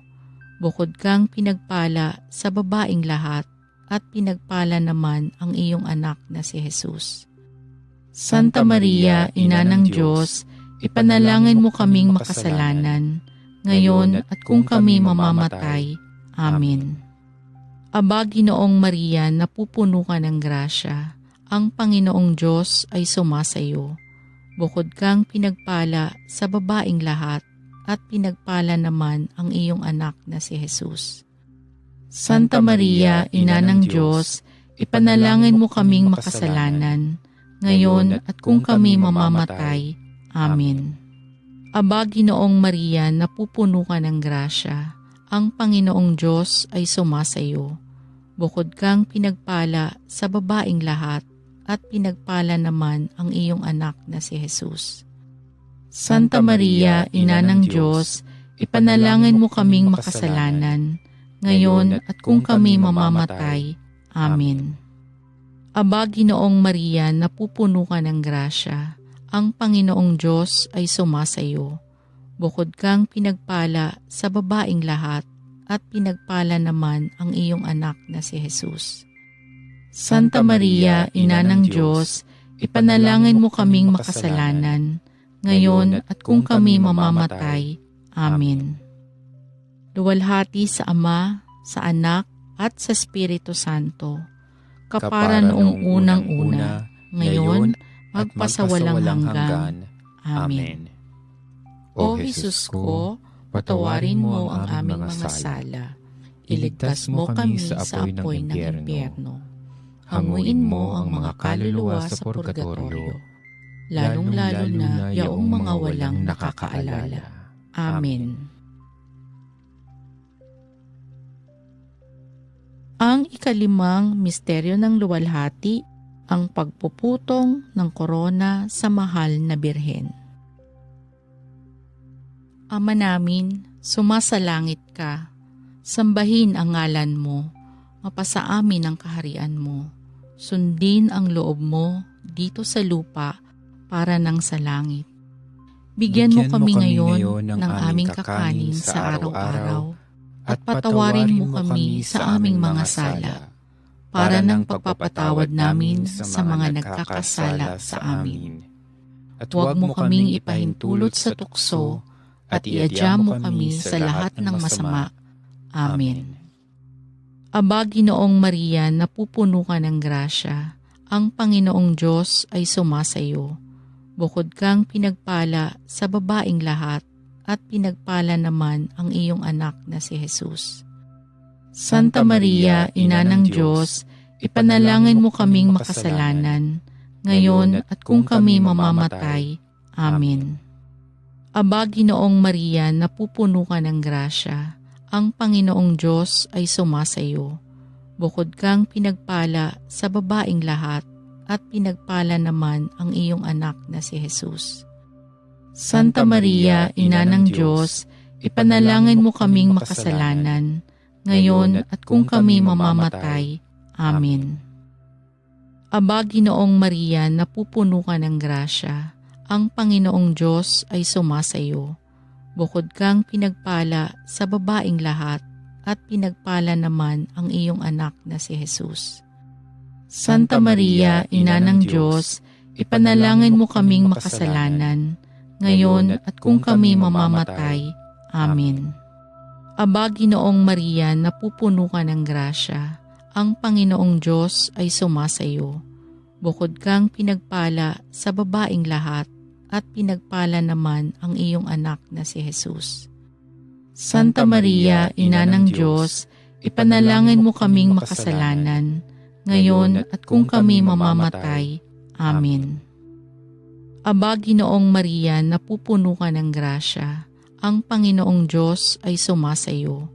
Bukod kang pinagpala sa babaing lahat, at pinagpala naman ang iyong anak na si Jesus. Santa Maria, Ina ng Diyos, ipanalangin mo kaming makasalanan, ngayon at kung kami mamamatay. Amen. Aba, Ginoong Maria, napupuno ka ng grasya. Ang Panginoong Diyos ay sumasayo. Bukod kang pinagpala sa babaing lahat, at pinagpala naman ang iyong anak na si Jesus. Santa Maria, Ina ng Diyos, ipanalangin mo kaming makasalanan, ngayon at kung kami mamamatay. Amen. Aba, Ginoong Maria, napupuno ka ng grasya. Ang Panginoong Diyos ay sumasayo. Bukod kang pinagpala sa babaing lahat, at pinagpala naman ang iyong anak na si Jesus. Santa Maria, Ina ng Diyos, ipanalangin mo kaming makasalanan, ngayon at kung kami mamamatay. Amen. Aba, Ginoong Maria, napupuno ka ng grasya. Ang Panginoong Diyos ay sumasayo. Bukod kang pinagpala sa babaing lahat, at pinagpala naman ang iyong anak na si Jesus. Santa Maria, Ina ng Diyos, ipanalangin mo kaming makasalanan, ngayon at kung kami mamamatay. Amen. Luwalhati sa Ama, sa Anak, at sa Espiritu Santo, kapara noong unang-una, ngayon, magpasawalang hanggan. Amen. O Jesus ko, patawarin mo ang aming mga sala. Iligtas mo kami sa apoy ng impyerno. Hanguin mo ang mga kaluluwa sa purgatorio, lalong-lalo na yaong mga walang nakakaalala. Amen. Ang ikalimang misteryo ng luwalhati, ang pagpuputong ng korona sa mahal na birhen. Ama namin, sumasalangit ka, sambahin ang ngalan mo, mapasa amin ang kaharian mo, sundin ang loob mo dito sa lupa para nang sa langit. Bigyan mo kami ngayon ng aming kakanin sa araw-araw, at patawarin mo kami sa aming mga sala, para ng pagpapatawad namin sa mga nagkakasala sa amin. At huwag mo kaming ipahintulot sa tukso, at iadya mo kami sa lahat ng masama. Amen. Aba, Ginoong Maria, napupuno ka ng grasya. Ang Panginoong Diyos ay sumasayo. Bukod kang pinagpala sa babaing lahat, at pinagpala naman ang iyong anak na si Jesus. Santa Maria, Ina ng Diyos, ipanalangin mo kaming makasalanan, ngayon at kung kami mamamatay. Amen. Aba, Ginoong Maria, napupuno ka ng grasya. Ang Panginoong Diyos ay sumasayo. Bukod kang pinagpala sa babaing lahat, at pinagpala naman ang iyong anak na si Jesus. Santa Maria, Ina ng Diyos, ipanalangin mo kaming makasalanan, ngayon at kung kami mamamatay. Amen. Aba, Ginoong Maria, napupuno ka ng grasya. Ang Panginoong Diyos ay sumasayo. Bukod kang pinagpala sa babaing lahat, at pinagpala naman ang iyong anak na si Jesus. Santa Maria, Ina ng Diyos, ipanalangin mo kaming makasalanan, ngayon at kung kami mamamatay. Amen. Aba, Ginoong Maria, napupuno ka ng grasya. ang Panginoong Diyos ay sumasayo. Bukod kang pinagpala sa babaeng lahat, at pinagpala naman ang iyong anak na si Jesus. Santa Maria, Ina ng Diyos, ipanalangin mo kaming makasalanan, ngayon at kung kami mamamatay. Amen. Aba, Ginoong Maria, napupuno ka ng grasya, ang Panginoong Diyos ay sumasayo.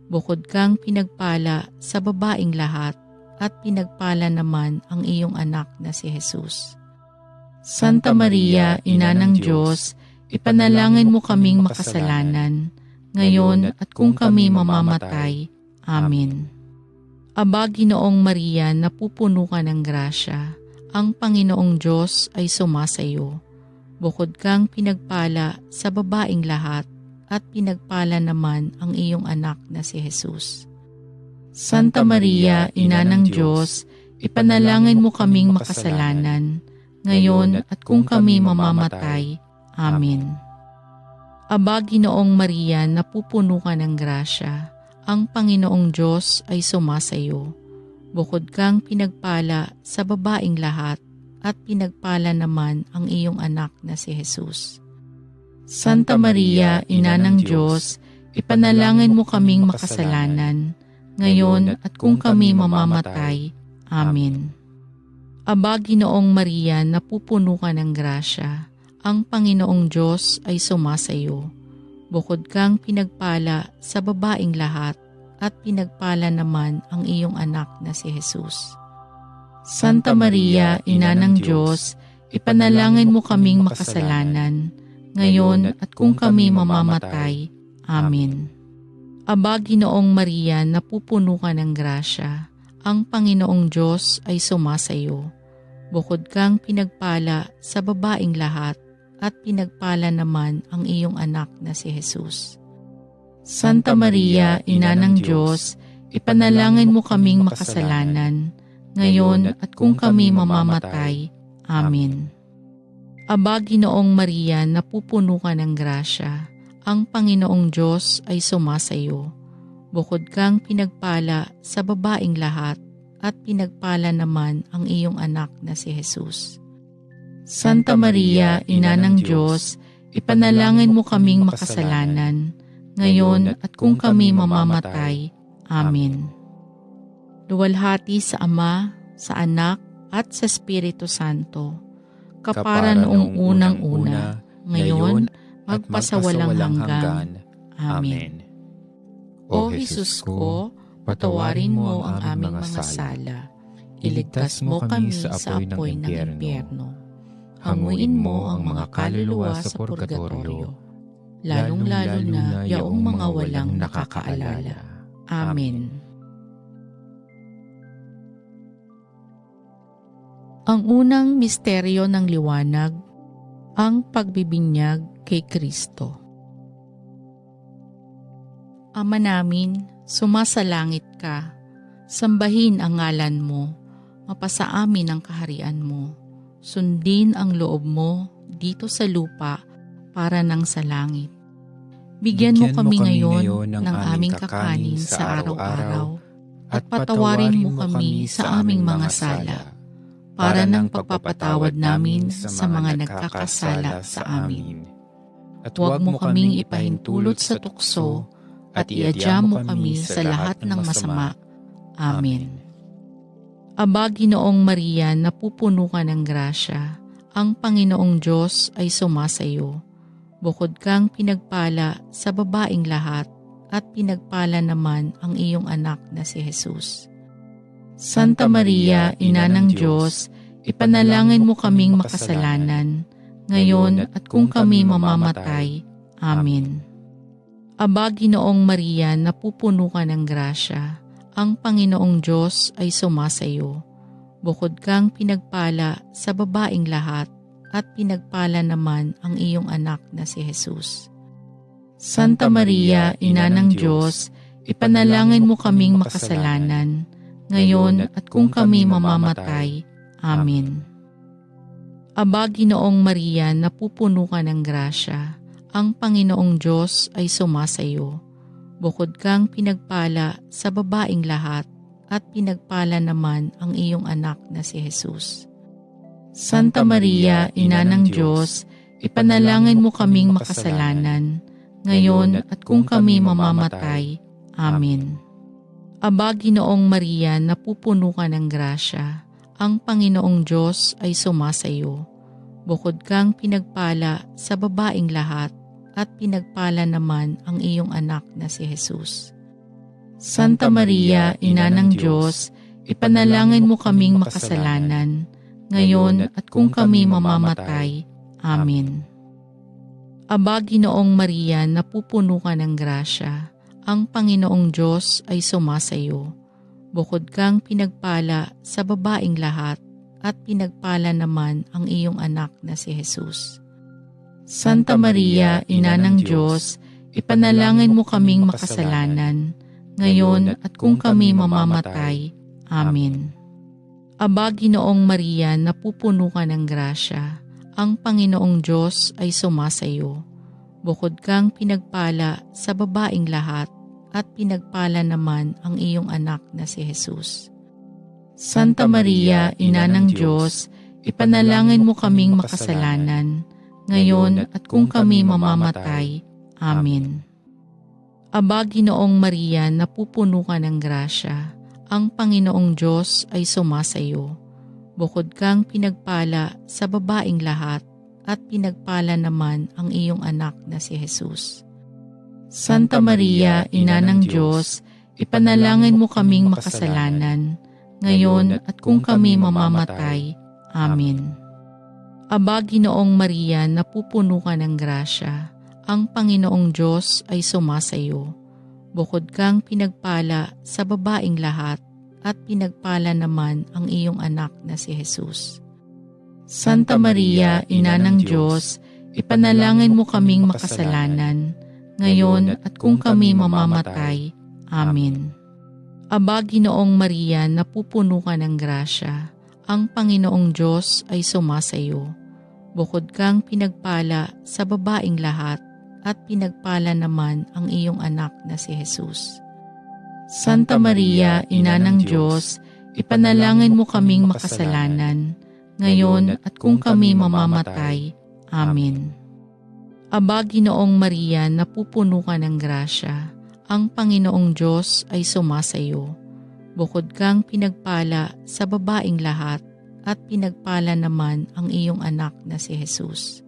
Bukod kang pinagpala sa babaeng lahat, at pinagpala naman ang iyong anak na si Jesus. Santa Maria, Ina ng Diyos, ipanalangin mo kaming makasalanan, ngayon at kung kami mamamatay. Amen. Aba, Ginoong Maria, napupuno ka ng grasya, ang Panginoong Diyos ay sumasayo. Bukod kang pinagpala sa babaeng lahat, at pinagpala naman ang iyong anak na si Jesus. Santa Maria, Ina ng Diyos, ipanalangin mo kaming makasalanan, ngayon at kung kami mamamatay. Amen. Aba, Ginoong Maria, napupuno ka ng grasya, ang Panginoong Diyos ay sumasayo. Bukod kang pinagpala sa babaeng lahat, at pinagpala naman ang iyong anak na si Jesus. Santa Maria, Ina ng Diyos, ipanalangin mo kaming makasalanan, ngayon at kung kami mamamatay. Amen. Aba, Ginoong Maria, napupuno ka ng grasya, ang Panginoong Diyos ay sumasayo. Bukod kang pinagpala sa babaeng lahat, at pinagpala naman ang iyong anak na si Jesus. Santa Maria, Ina ng Diyos, ipanalangin mo kaming makasalanan, ngayon at kung kami mamamatay. Amen. Aba, Ginoong Maria, napupuno ka ng grasya, ang Panginoong Diyos ay sumasayo. Bukod kang pinagpala sa babaeng lahat, at pinagpala naman ang iyong anak na si Jesus. Santa Maria, Ina ng Diyos, ipanalangin mo kaming makasalanan, ngayon at kung kami mamamatay. Amen. Aba, Ginoong Maria, napupuno ka ng grasya, ang Panginoong Diyos ay sumasayo. Bukod kang pinagpala sa babaeng lahat, at pinagpala naman ang iyong anak na si Jesus. Santa Maria, Ina ng Diyos, ipanalangin mo kaming makasalanan, ngayon at kung kami mamamatay. Amen. Luwalhati sa Ama, sa Anak, at sa Espiritu Santo, kapara noong unang-una, ngayon, magpasawalang hanggan. Amen. O Jesus ko, patawarin mo ang aming mga sala. Iligtas mo kami sa apoy ng impyerno. Hanguin mo ang mga kaluluwa sa purgatorio, lalong-lalo na yaong mga walang nakakaalala. Amen. Ang unang misteryo ng liwanag, ang pagbibinyag kay Kristo. Ama namin, sumasalangit ka, sambahin ang ngalan mo, mapasa amin ang kaharian mo, sundin ang loob mo dito sa lupa para nang sa langit. Bigyan mo kami ngayon ng aming kakanin sa araw-araw, at patawarin mo kami sa aming mga sala, para ng pagpapatawad namin sa mga nagkakasala sa amin. At huwag mo kaming ipahintulot sa tukso, at iadya mo kami sa lahat ng masama. Amen. Aba, Ginoong Maria, napupuno ka ng grasya, ang Panginoong Diyos ay sumasayo. Bukod kang pinagpala sa babaeng lahat, at pinagpala naman ang iyong anak na si Jesus. Santa Maria, Ina ng Diyos, ipanalangin mo kaming makasalanan, ngayon at kung kami mamamatay. Amen. Aba, Ginoong Maria, napupuno ka ng grasya, ang Panginoong Diyos ay sumasayo. Bukod kang pinagpala sa babaeng lahat, at pinagpala naman ang iyong anak na si Jesus. Santa Maria, Ina ng Diyos, ipanalangin mo kaming makasalanan, ngayon at kung kami mamamatay. Amen. Aba, Ginoong Maria, napupuno ka ng grasya, ang Panginoong Diyos ay sumasayo. Bukod kang pinagpala sa babaeng lahat, at pinagpala naman ang iyong anak na si Jesus. Santa Maria, Ina ng Diyos, ipanalangin mo kaming makasalanan, ngayon at kung kami mamamatay. Amen. Aba, Ginoong Maria, napupuno ka ng grasya, ang Panginoong Diyos ay sumasayo. Bukod kang pinagpala sa babaeng lahat, at pinagpala naman ang iyong anak na si Jesus. Santa Maria, Ina ng Diyos, ipanalangin mo kaming makasalanan, ngayon at kung kami mamamatay. Amen. Aba, Ginoong Maria, napupuno ka ng grasya, ang Panginoong Diyos ay sumasayo. Bukod kang pinagpala sa babaeng lahat, at pinagpala naman ang iyong anak na si Jesus. Santa Maria, Ina ng Diyos, ipanalangin mo kaming makasalanan, ngayon at kung kami mamamatay. Amen. Aba, Ginoong Maria, napupuno ka ng grasya, ang Panginoong Diyos ay sumasayo. Bukod kang pinagpala sa babaeng lahat, at pinagpala naman ang iyong anak na si Jesus. Santa Maria, Ina ng Diyos, ipanalangin mo kaming makasalanan, ngayon at kung kami mamamatay. Amen. Aba, Ginoong Maria, napupuno ka ng grasya, ang Panginoong Diyos ay sumasayo. Bukod kang pinagpala sa babaeng lahat, at pinagpala naman ang iyong anak na si Jesus. Santa Maria, Ina ng Diyos, ipanalangin mo kaming makasalanan, ngayon at kung kami mamamatay. Amen. Aba, Ginoong Maria, napupuno ka ng grasya, ang Panginoong Diyos ay sumasayo. Bukod kang pinagpala sa babaeng lahat, at pinagpala naman ang iyong anak na si Jesus. Santa Maria, Ina ng Diyos, ipanalangin mo kaming makasalanan, ngayon at kung kami mamamatay. Amen. Aba, Ginoong Maria, napupuno ka ng grasya, ang Panginoong Diyos ay sumasayo. Bukod kang pinagpala sa babaeng lahat, at pinagpala naman ang iyong anak na si Jesus. Santa Maria, Ina ng Diyos, ipanalangin mo kaming makasalanan, ngayon at kung kami mamamatay. Amen. Aba, Ginoong Maria, napupuno ka ng grasya, ang Panginoong Diyos ay sumasayo. Bukod kang pinagpala sa babaeng lahat, at pinagpala naman ang iyong anak na si Jesus.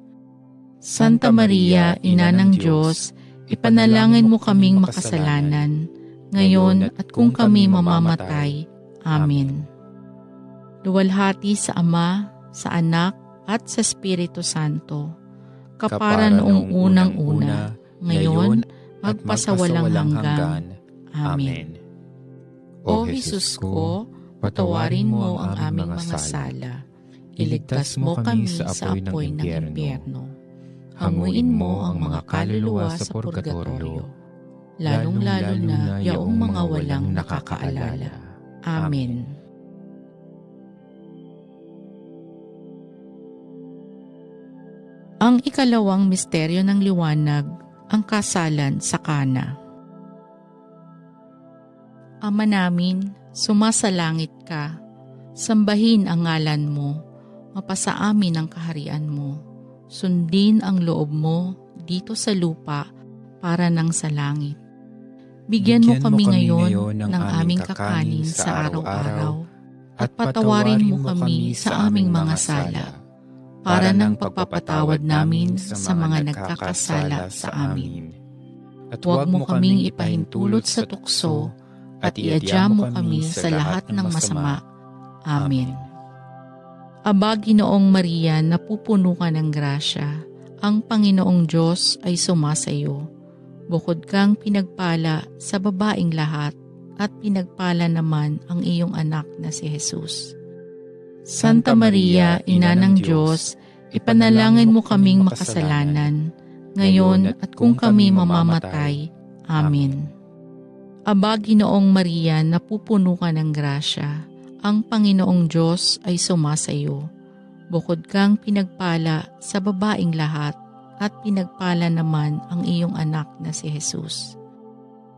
Santa Maria, Ina ng Diyos, ipanalangin mo kaming makasalanan, ngayon at kung kami mamamatay. Amen. Luwalhati sa Ama, sa Anak, at sa Espiritu Santo, kapara noong unang-una, ngayon, magpasawalang hanggan. Amen. O Jesus ko, patawarin mo ang aming mga sala. Iligtas mo kami sa apoy ng impyerno. Hanguin mo ang mga kaluluwa sa purgatorio, lalong-lalo na yaong mga walang nakakaalala. Amen. Ang ikalawang misteryo ng liwanag, ang kasalan sa Kana. Ama namin, sumasalangit ka, sambahin ang ngalan mo, mapasa amin ang kaharian mo, sundin ang loob mo dito sa lupa para nang sa langit. Bigyan mo kami ngayon ng aming kakanin sa araw-araw, at patawarin mo kami sa aming mga sala, para ng pagpapatawad namin sa mga nagkakasala sa amin. At huwag mo kaming ipahintulot sa tukso, at iadya mo kami sa lahat ng masama. Amen. Aba, Ginoong Maria, napupuno ka ng grasya, ang Panginoong Diyos ay sumasayo. Bukod kang pinagpala sa babaeng lahat, at pinagpala naman ang iyong anak na si Jesus. Santa Maria, Ina ng Diyos, ipanalangin mo kaming makasalanan, ngayon at kung kami mamamatay. Amen. Aba, Ginoong Maria, napupuno ka ng grasya, ang Panginoong Diyos ay sumasayo. Bukod kang pinagpala sa babaeng lahat, at pinagpala naman ang iyong anak na si Jesus.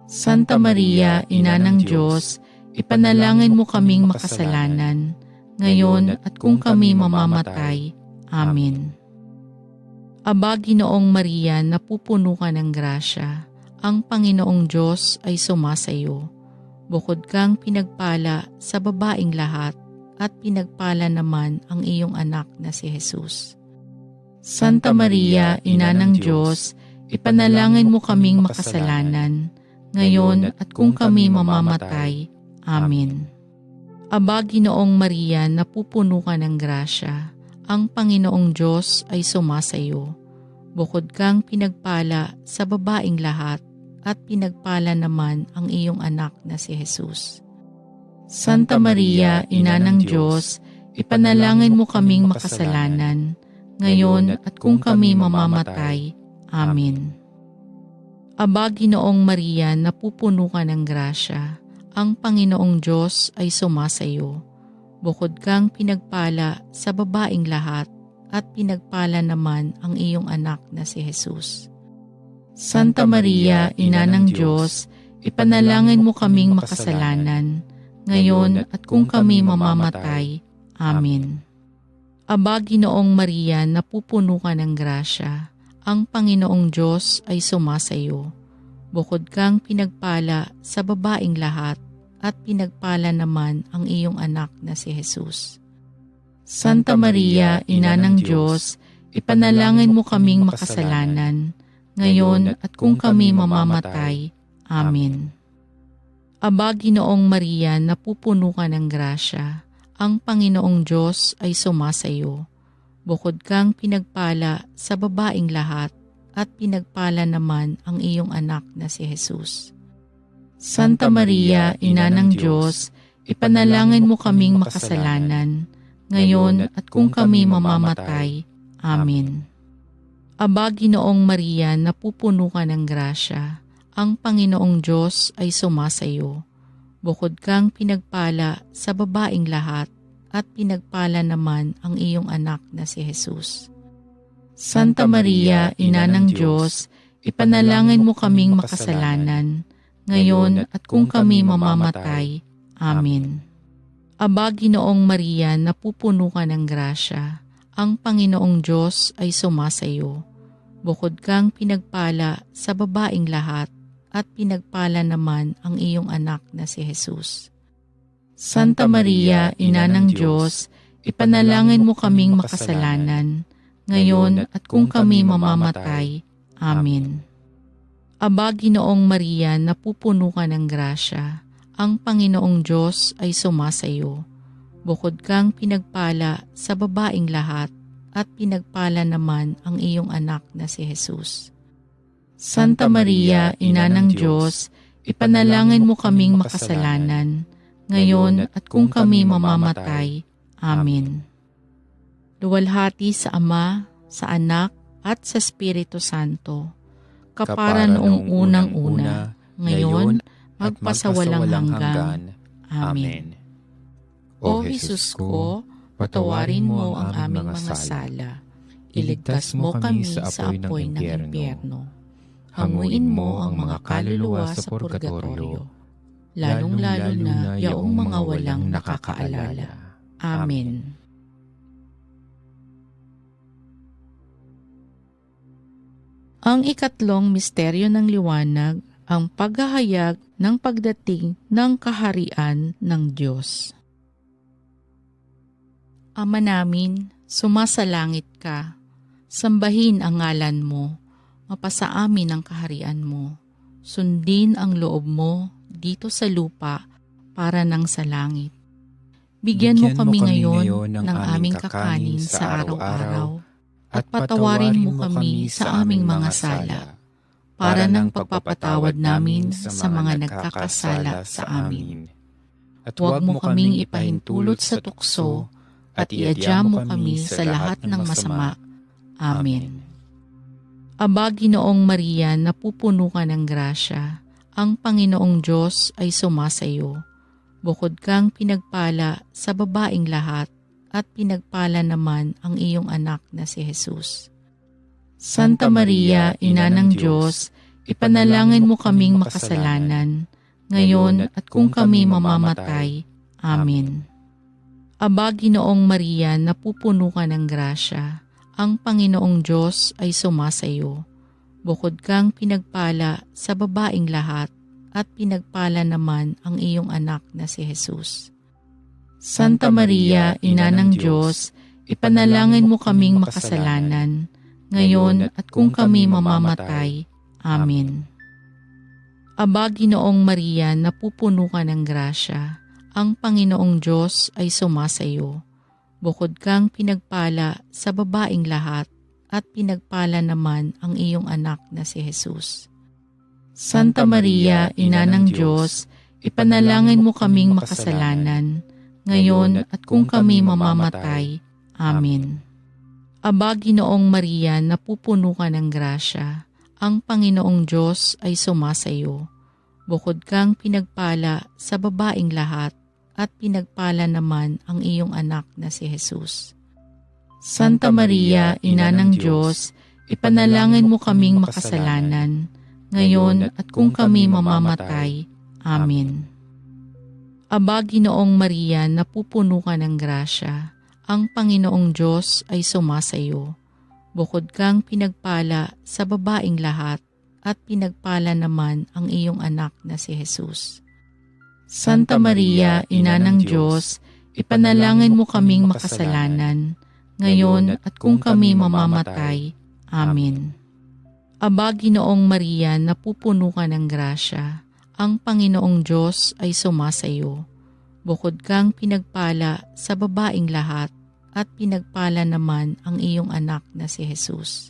Santa Maria, Ina ng Diyos, ipanalangin mo kaming makasalanan, ngayon at kung kami mamamatay. Amen. Aba, Ginoong Maria, napupuno ka ng grasya, ang Panginoong Diyos ay sumasayo. Bukod kang pinagpala sa babaing lahat, at pinagpala naman ang iyong anak na si Jesus. Santa Maria, Ina ng Diyos, ipanalangin mo kaming makasalanan, ngayon at kung kami mamamatay. Amen. Aba, Ginoong Maria, napupuno ka ng grasya, ang Panginoong Diyos ay sumasayo. Bukod kang pinagpala sa babaing lahat, at pinagpala naman ang iyong anak na si Jesus. Santa Maria, Ina ng Diyos, ipanalangin mo kaming makasalanan, ngayon at kung kami mamamatay. Amen. Aba, Ginoong Maria, napupuno ka ng grasya, ang Panginoong Diyos ay sumasayo. Bukod kang pinagpala sa babaing lahat, at pinagpala naman ang iyong anak na si Jesus. Santa Maria, Ina ng Diyos, ipanalangin mo kaming makasalanan, ngayon at kung kami mamamatay. Amen. Aba, Ginoong Maria, napupuno ka ng grasya, ang Panginoong Diyos ay sumasayo. Bukod kang pinagpala sa babaing lahat, at pinagpala naman ang iyong anak na si Jesus. Santa Maria, Ina ng Diyos, ipanalangin mo kaming makasalanan, ngayon at kung kami mamamatay. Amen. Aba, Ginoong Maria, napupuno ka ng grasya, ang Panginoong Diyos ay sumasayo. Bukod kang pinagpala sa babaing lahat, at pinagpala naman ang iyong anak na si Jesus. Santa Maria, Ina ng Diyos, ipanalangin mo kaming makasalanan, ngayon at kung kami mamamatay. Amen. Aba, Ginoong Maria, napupuno ka ng grasya, ang Panginoong Diyos ay sumasayo. Bukod kang pinagpala sa babaing lahat, at pinagpala naman ang iyong anak na si Jesus. Santa Maria, Ina ng Diyos, ipanalangin mo kaming makasalanan, ngayon at kung kami mamamatay. Amen. Aba, Ginoong Maria, napupuno ka ng grasya, ang Panginoong Diyos ay sumasayo. Bukod kang pinagpala sa babaing lahat, at pinagpala naman ang iyong anak na si Jesus. Santa Maria, Ina ng Diyos, ipanalangin mo kaming makasalanan, ngayon at kung kami mamamatay. Amen. Aba, Ginoong Maria, napupuno ka ng grasya, ang Panginoong Diyos ay sumasayo. Bukod kang pinagpala sa babaing lahat, at pinagpala naman ang iyong anak na si Jesus. Santa Maria, Ina ng Diyos, ipanalangin mo kaming makasalanan, ngayon at kung kami mamamatay. Amen. Luwalhati sa Ama, sa Anak, at sa Espiritu Santo, kapara noong unang-una, ngayon, magpasawalang hanggan. Amen. O Jesus ko, patawarin mo ang aming mga sala. Iligtas mo kami sa apoy ng impyerno. Hanguin mo ang mga kaluluwa sa purgatorio, lalong-lalo na yaong mga walang nakakaalala. Amen. Ang ikatlong misteryo ng liwanag, ang paghahayag ng pagdating ng kaharian ng Diyos. Ama namin, sumasalangit ka, sambahin ang ngalan mo, mapasa amin ang kaharian mo, sundin ang loob mo dito sa lupa para nang sa langit. Bigyan mo kami ngayon ng aming kakanin sa araw-araw, at patawarin mo kami sa aming mga sala, para ng pagpapatawad namin sa mga nagkakasala sa amin. At huwag mo kaming ipahintulot sa tukso, at iadya mo kami sa lahat ng masama. Amen. Aba, Ginoong Maria, napupuno ka ng grasya, ang Panginoong Diyos ay sumasayo. Bukod kang pinagpala sa babaing lahat, at pinagpala naman ang iyong anak na si Jesus. Santa Maria, Ina ng Diyos, ipanalangin mo kaming makasalanan, ngayon at kung kami mamamatay. Amen. Aba, Ginoong Maria, napupuno ka ng grasya, ang Panginoong Diyos ay sumasayo. Bukod kang pinagpala sa babaing lahat, at pinagpala naman ang iyong anak na si Jesus. Santa Maria, Ina ng Diyos, ipanalangin mo kaming makasalanan, ngayon at kung kami mamamatay. Amen. Aba, Ginoong Maria, napupuno ka ng grasya, ang Panginoong Diyos ay sumasayo. Bukod kang pinagpala sa babaing lahat, at pinagpala naman ang iyong anak na si Jesus. Santa Maria, Ina ng Diyos, ipanalangin mo kaming makasalanan, ngayon at kung kami mamamatay. Amen. Aba, Ginoong Maria, napupuno ka ng grasya, ang Panginoong Diyos ay sumasayo. Bukod kang pinagpala sa babaing lahat, at pinagpala naman ang iyong anak na si Jesus. Santa Maria, Ina ng Diyos, ipanalangin mo kaming makasalanan, ngayon at kung kami mamamatay. Amen. Aba, Ginoong Maria, napupuno ka ng grasya, ang Panginoong Diyos ay sumasayo. Bukod kang pinagpala sa babaing lahat, at pinagpala naman ang iyong anak na si Jesus. Santa Maria, Ina ng Diyos, ipanalangin mo kaming makasalanan, ngayon at kung kami mamamatay. Amen. Aba, Ginoong Maria, napupuno ka ng grasya, ang Panginoong Diyos ay sumasayo. Bukod kang pinagpala sa babaing lahat, at pinagpala naman ang iyong anak na si Jesus.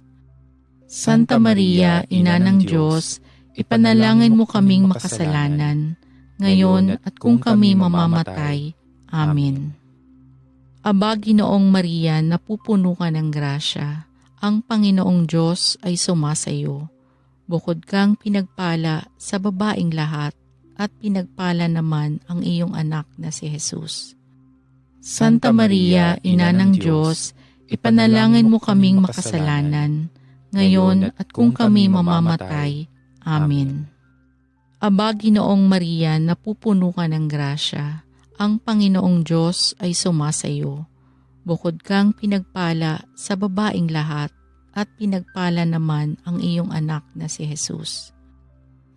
Santa Maria, Ina ng Diyos, ipanalangin mo kaming makasalanan, ngayon at kung kami mamamatay. Amen. Aba, Ginoong Maria, napupuno ka ng grasya, ang Panginoong Diyos ay sumasayo. Bukod kang pinagpala sa babaing lahat, at pinagpala naman ang iyong anak na si Jesus. Santa Maria, Ina ng Diyos, ipanalangin mo kaming makasalanan, ngayon at kung kami mamamatay. Amen. Aba, Ginoong Maria, napupuno ka ng grasya, ang Panginoong Diyos ay sumasayo. Bukod kang pinagpala sa babaing lahat, at pinagpala naman ang iyong anak na si Jesus.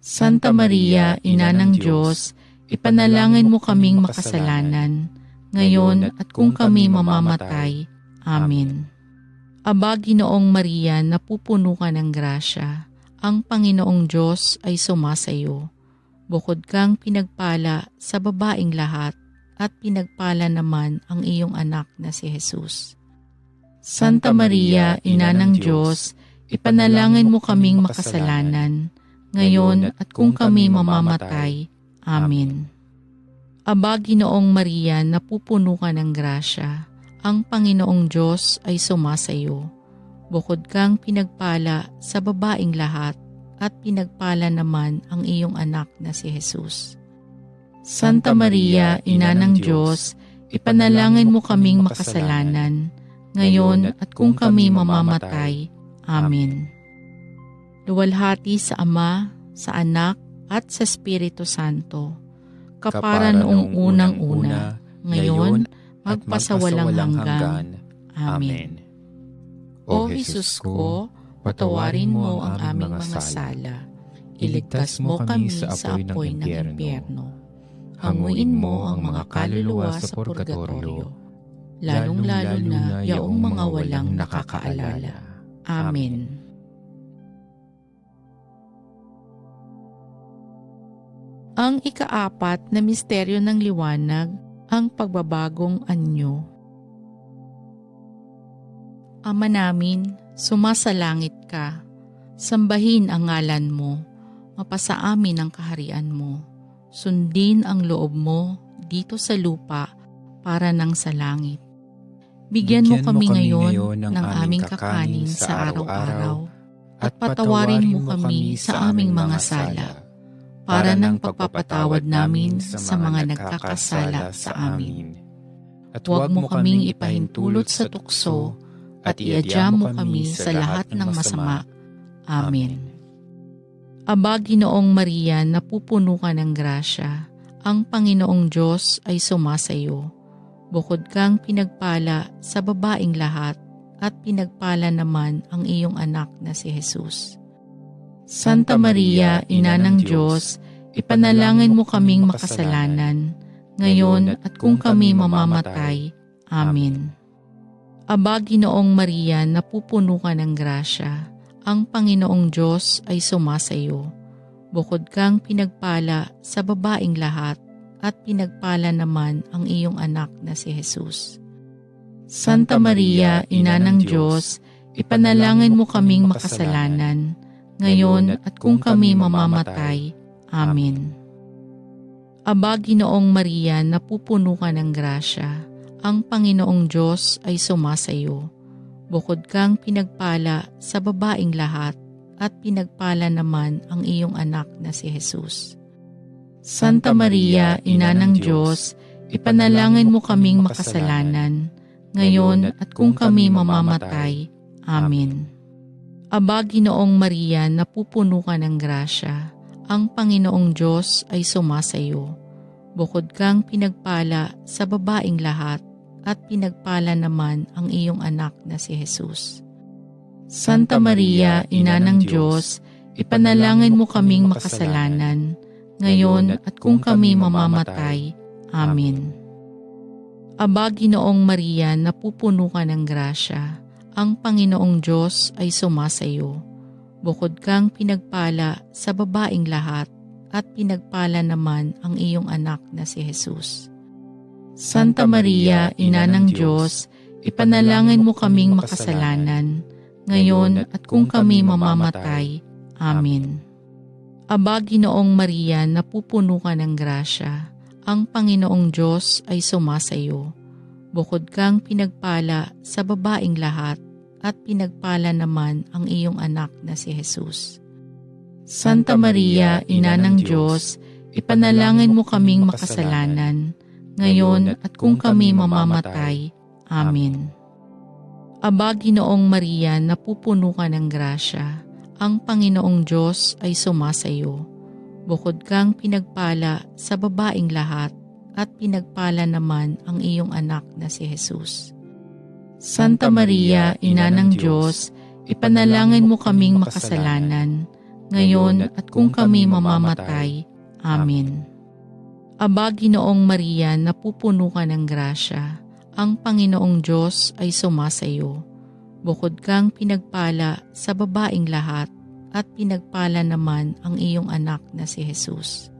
Santa Maria, Ina ng Diyos, ipanalangin mo kaming makasalanan, ngayon at kung kami mamamatay. Amen. Aba, Ginoong Maria, napupuno ka ng grasya, ang Panginoong Diyos ay sumasayo. Bukod kang pinagpala sa babaing lahat, at pinagpala naman ang iyong anak na si Jesus. Santa Maria, Ina ng Diyos, ipanalangin mo kaming makasalanan, ngayon at kung kami mamamatay. Amen. Aba, Ginoong Maria, napupuno ka ng grasya, ang Panginoong Diyos ay sumasayo. Bukod kang pinagpala sa babaing lahat, at pinagpala naman ang iyong anak na si Jesus. Santa Maria, Ina ng Diyos, ipanalangin mo kaming makasalanan, ngayon at kung kami mamamatay. Amen. Luwalhati sa Ama, sa Anak, at sa Espiritu Santo, kapara noong unang-una, ngayon, magpasawalang hanggan. Amen. O Jesus ko, patawarin mo ang aming mga sala. Iligtas mo kami sa apoy ng impyerno. Hanguin mo ang mga kaluluwa sa purgatorio, lalong-lalo na yaong mga walang nakakaalala. Amen. Ang ikaapat na misteryo ng liwanag, ang pagbabagong anyo. Ama namin, sumasalangit ka, sambahin ang ngalan mo, mapasa amin ang kaharian mo, sundin ang loob mo dito sa lupa para nang sa langit. Bigyan mo kami ngayon ng aming kakanin sa araw-araw, at patawarin mo kami sa aming mga sala, para ng pagpapatawad namin sa mga nagkakasala sa amin. At huwag mo kaming ipahintulot sa tukso, at iadya mo kami sa lahat ng masama. Amen. Aba, Ginoong Maria, napupuno ka ng grasya. Ang Panginoong Diyos ay sumasayo. Bukod kang pinagpala sa babaeng lahat, at pinagpala naman ang iyong anak na si Jesus. Santa Maria, Ina ng Diyos, ipanalangin mo kaming makasalanan, ngayon at kung kami mamamatay. Amen. Aba, Ginoong Maria, napupuno ka ng grasya. Ang Panginoong Diyos ay sumasayo. Bukod kang pinagpala sa babaeng lahat, at pinagpala naman ang iyong anak na si Jesus. Santa Maria, Ina ng Diyos, ipanalangin mo kaming makasalanan, ngayon at kung kami mamamatay. Amen. Aba, Ginoong Maria, napupuno ka ng grasya. Ang Panginoong Diyos ay sumasayo. Bukod kang pinagpala sa babaeng lahat, at pinagpala naman ang iyong anak na si Jesus. Santa Maria, Ina ng Diyos, ipanalangin mo kaming makasalanan, ngayon at kung kami mamamatay. Amen. Aba, Ginoong Maria, napupuno ka ng grasya. Ang Panginoong Diyos ay sumasayo. Bukod kang pinagpala sa babaeng lahat, at pinagpala naman ang iyong anak na si Jesus. Santa Maria, Ina ng Diyos, ipanalangin mo kaming makasalanan, ngayon at kung kami mamamatay. Amen. Aba, Ginoong Maria, napupuno ka ng grasya. Ang Panginoong Diyos ay sumasayo. Bukod kang pinagpala sa babaeng lahat, at pinagpala naman ang iyong anak na si Jesus. Santa Maria, Ina ng Diyos, ipanalangin mo kaming makasalanan, ngayon at kung kami mamamatay. Amen. Aba, Ginoong Maria, napupuno ka ng grasya. Ang Panginoong Diyos ay sumasayo. Bukod kang pinagpala sa babaeng lahat, at pinagpala naman ang iyong anak na si Jesus. Santa Maria, Ina ng Diyos, ipanalangin mo kaming makasalanan, ngayon at kung kami mamamatay. Amen. Aba, Ginoong Maria, napupuno ka ng grasya. Ang Panginoong Diyos ay sumasayo. Bukod kang pinagpala sa babaeng lahat, at pinagpala naman ang iyong anak na si Jesus. Santa Maria, Ina ng Diyos, ipanalangin mo kaming makasalanan, ngayon at kung kami mamamatay. Amen. Aba, Ginoong Maria, napupuno ka ng grasya. Ang Panginoong Diyos ay sumasayo. Bukod kang pinagpala sa babaeng lahat, at pinagpala naman ang iyong anak na si Jesus.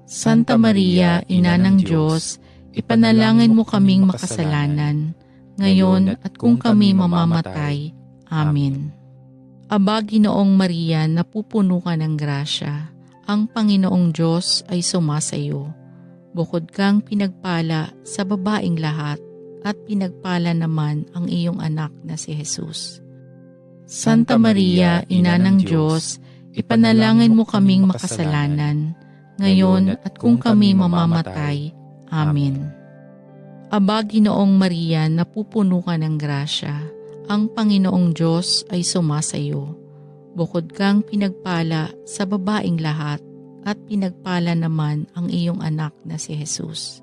Santa Maria, Ina ng Diyos, ipanalangin mo kaming makasalanan, ngayon at kung kami mamamatay. Amen. Aba, Ginoong Maria, napupuno ka ng grasya. Ang Panginoong Diyos ay sumasayo. Bukod kang pinagpala sa babaeng lahat, at pinagpala naman ang iyong anak na si Jesus. Santa Maria, Ina ng Diyos, ipanalangin mo kaming makasalanan, ngayon at kung kami mamamatay. Amen. Aba, Ginoong Maria, napupuno ka ng grasya. Ang Panginoong Diyos ay sumasayo. Bukod kang pinagpala sa babaeng lahat, at pinagpala naman ang iyong anak na si Jesus.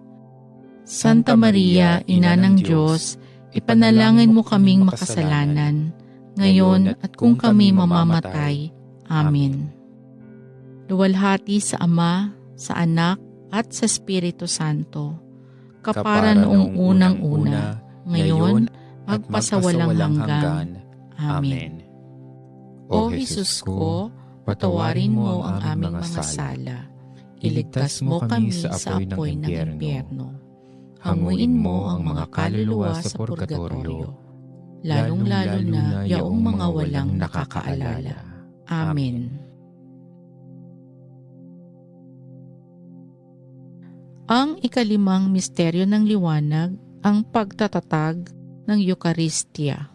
Santa Maria, Ina ng Diyos, ipanalangin mo kaming makasalanan, ngayon at kung kami mamamatay. Amen. Luwalhati sa Ama, sa Anak, at sa Espiritu Santo, kapara noong unang-una, ngayon, magpasawalang hanggan. Amen. O Jesus ko, patawarin mo ang aming mga sala. Iligtas mo kami sa apoy ng impyerno. Hanguin mo ang mga kaluluwa sa purgatorio, lalong-lalo na yaong mga walang nakakaalala. Amen. Ang ikalimang misteryo ng liwanag, ang pagtatatag ng Eucharistia.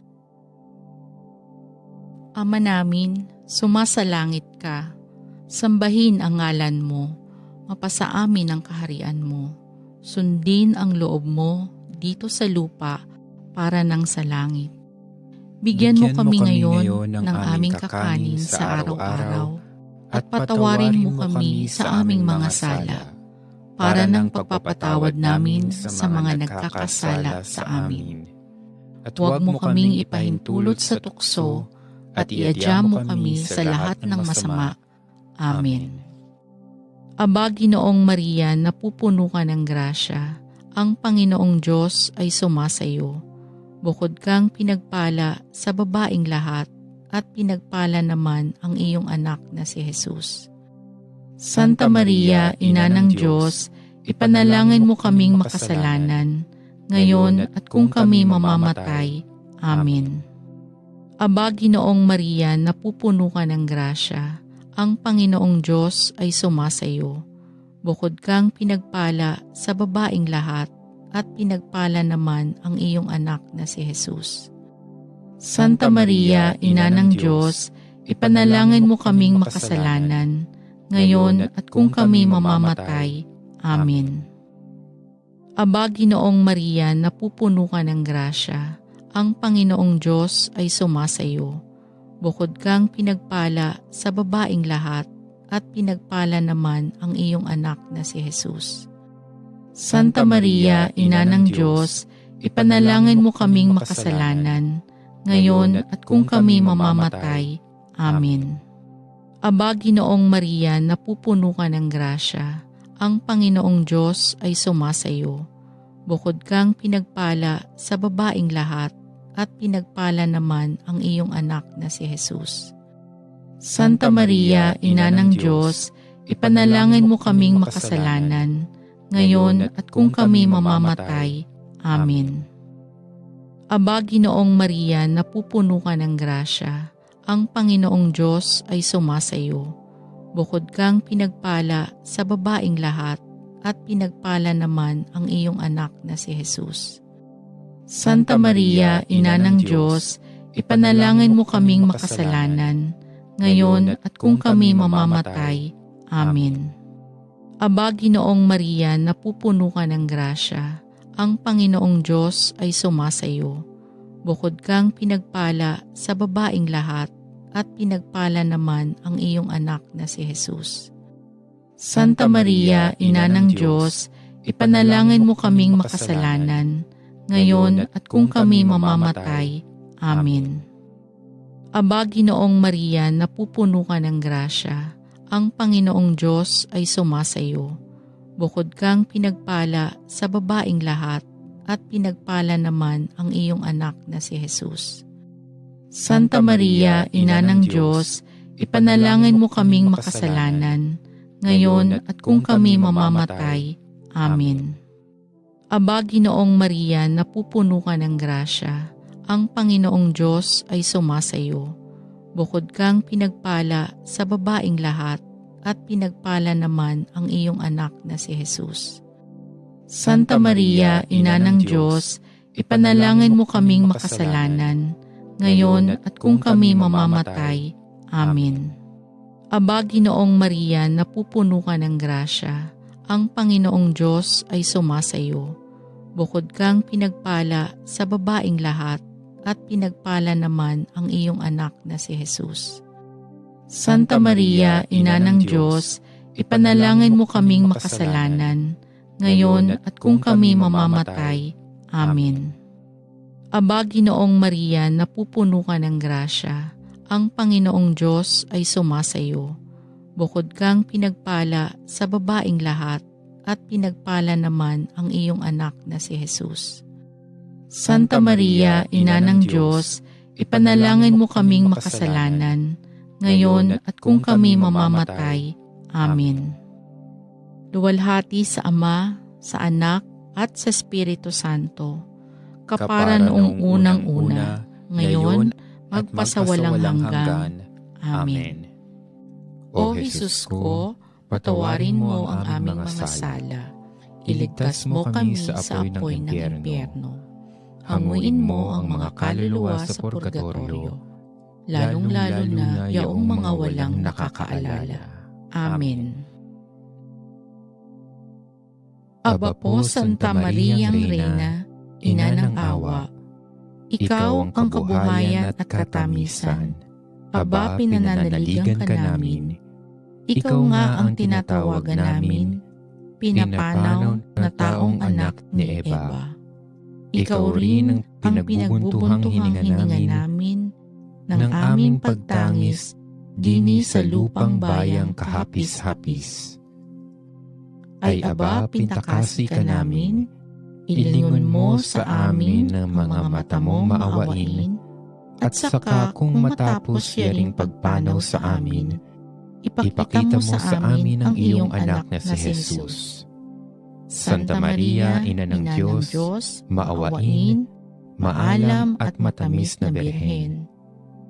Ama namin, sumasalangit ka, sambahin ang ngalan mo, mapasa amin ang kaharian mo, sundin ang loob mo dito sa lupa para nang sa langit. Bigyan mo kami ngayon ng aming kakanin sa araw-araw, at patawarin mo kami sa aming mga sala, para ng pagpapatawad namin sa mga nagkakasala sa amin. At huwag mo kaming ipahintulot sa tukso, at iadya mo kami sa lahat ng masama. Amen. Aba, Ginoong Maria, napupuno ka ng grasya, ang Panginoong Diyos ay sumasayo. Bukod kang pinagpala sa babaeng lahat, at pinagpala naman ang iyong anak na si Jesus. Santa Maria, Ina ng Diyos, ipanalangin mo kaming makasalanan, ngayon at kung kami mamamatay. Amen. Aba, Ginoong Maria, napupuno ka ng grasya, ang Panginoong Diyos ay sumasayo. Bukod kang pinagpala sa babaeng lahat, at pinagpala naman ang iyong anak na si Jesus. Santa Maria, Ina ng Diyos, ipanalangin mo kaming makasalanan, ngayon at kung kami mamamatay. Amen. Aba, Ginoong Maria, napupuno ka ng grasya, ang Panginoong Diyos ay sumasayo. Bukod kang pinagpala sa babaeng lahat, at pinagpala naman ang iyong anak na si Jesus. Santa Maria, Ina ng Diyos, ipanalangin mo kaming makasalanan, ngayon at kung kami mamamatay. Amen. Aba, Ginoong Maria, napupuno ka ng grasya, ang Panginoong Diyos ay sumasayo. Bukod kang pinagpala sa babaeng lahat, at pinagpala naman ang iyong anak na si Jesus. Santa Maria, Ina ng Diyos, ipanalangin mo kaming makasalanan, ngayon at kung kami mamamatay. Amen. Aba, Ginoong Maria, napupuno ka ng grasya, ang Panginoong Diyos ay sumasayo. Bukod kang pinagpala sa babaeng lahat, at pinagpala naman ang iyong anak na si Jesus. Santa Maria, Ina ng Diyos, ipanalangin mo kaming makasalanan, ngayon at kung kami mamamatay. Amen. Aba, Ginoong Maria, napupuno ka ng grasya, ang Panginoong Diyos ay sumasayo. Bukod kang pinagpala sa babaeng lahat, at pinagpala naman ang iyong anak na si Jesus. Santa Maria, Ina ng Diyos, ipanalangin mo kaming makasalanan, ngayon at kung kami mamamatay. Amen. Aba, Ginoong Maria, napupuno ka ng grasya, ang Panginoong Diyos ay sumasayo. Bukod kang pinagpala sa babaeng lahat, at pinagpala naman ang iyong anak na si Jesus. Santa Maria, Ina ng Diyos, ipanalangin mo kaming makasalanan, ngayon at kung kami mamamatay. Amen. Aba, Ginoong Maria, napupuno ka ng grasya, ang Panginoong Diyos ay sumasayo. Bukod kang pinagpala sa babaeng lahat, at pinagpala naman ang iyong anak na si Jesus. Santa Maria, Ina ng Diyos, ipanalangin mo kaming makasalanan, ngayon at kung kami mamamatay. Amen. Aba, Ginoong Maria, napupuno ka ng grasya, ang Panginoong Diyos ay sumasayo. Bukod kang pinagpala sa babaeng lahat, at pinagpala naman ang iyong anak na si Jesus. Santa Maria, Ina ng Diyos, ipanalangin mo kaming makasalanan, ngayon at kung kami mamamatay. Amen. Aba, Ginoong Maria, napupuno ka ng grasya, ang Panginoong Diyos ay sumasayo. Bukod kang pinagpala sa babaeng lahat, at pinagpala naman ang iyong anak na si Jesus. Santa Maria, Ina ng Diyos, ipanalangin mo kaming makasalanan, ngayon at kung kami mamamatay. Amen. Luwalhati sa Ama, sa Anak, at sa Espiritu Santo, kapara noong unang-una, ngayon, magpasawalang hanggan. Amen. O Jesus ko, patawarin mo ang aming mga sala, iligtas mo kami sa apoy ng impyerno, hanguin mo ang mga kaluluwa sa purgatorio, lalong-lalo na yaong mga walang nakakaalala. Amen. Aba po, Santa Mariang Reyna, Ina ng Awa, Ikaw ang kabuhayan at katamisan. Aba, pinananaligan ka namin. Ikaw nga ang tinatawagan namin, pinapanaw na taong anak ni Eva. Ikaw rin ang pinagbubuntuhang hininga namin ng aming pagtangis dini sa lupang bayang kahapis-hapis. Ay aba, pintakasi ka namin, ilingon mo sa amin ng mga mata mong maawain, at saka kung matapos yaring pagpanaw sa amin, ipakita mo sa amin ang iyong anak na si Jesus. Santa Maria, Ina ng Diyos, maawain, maalam at matamis na Birhen.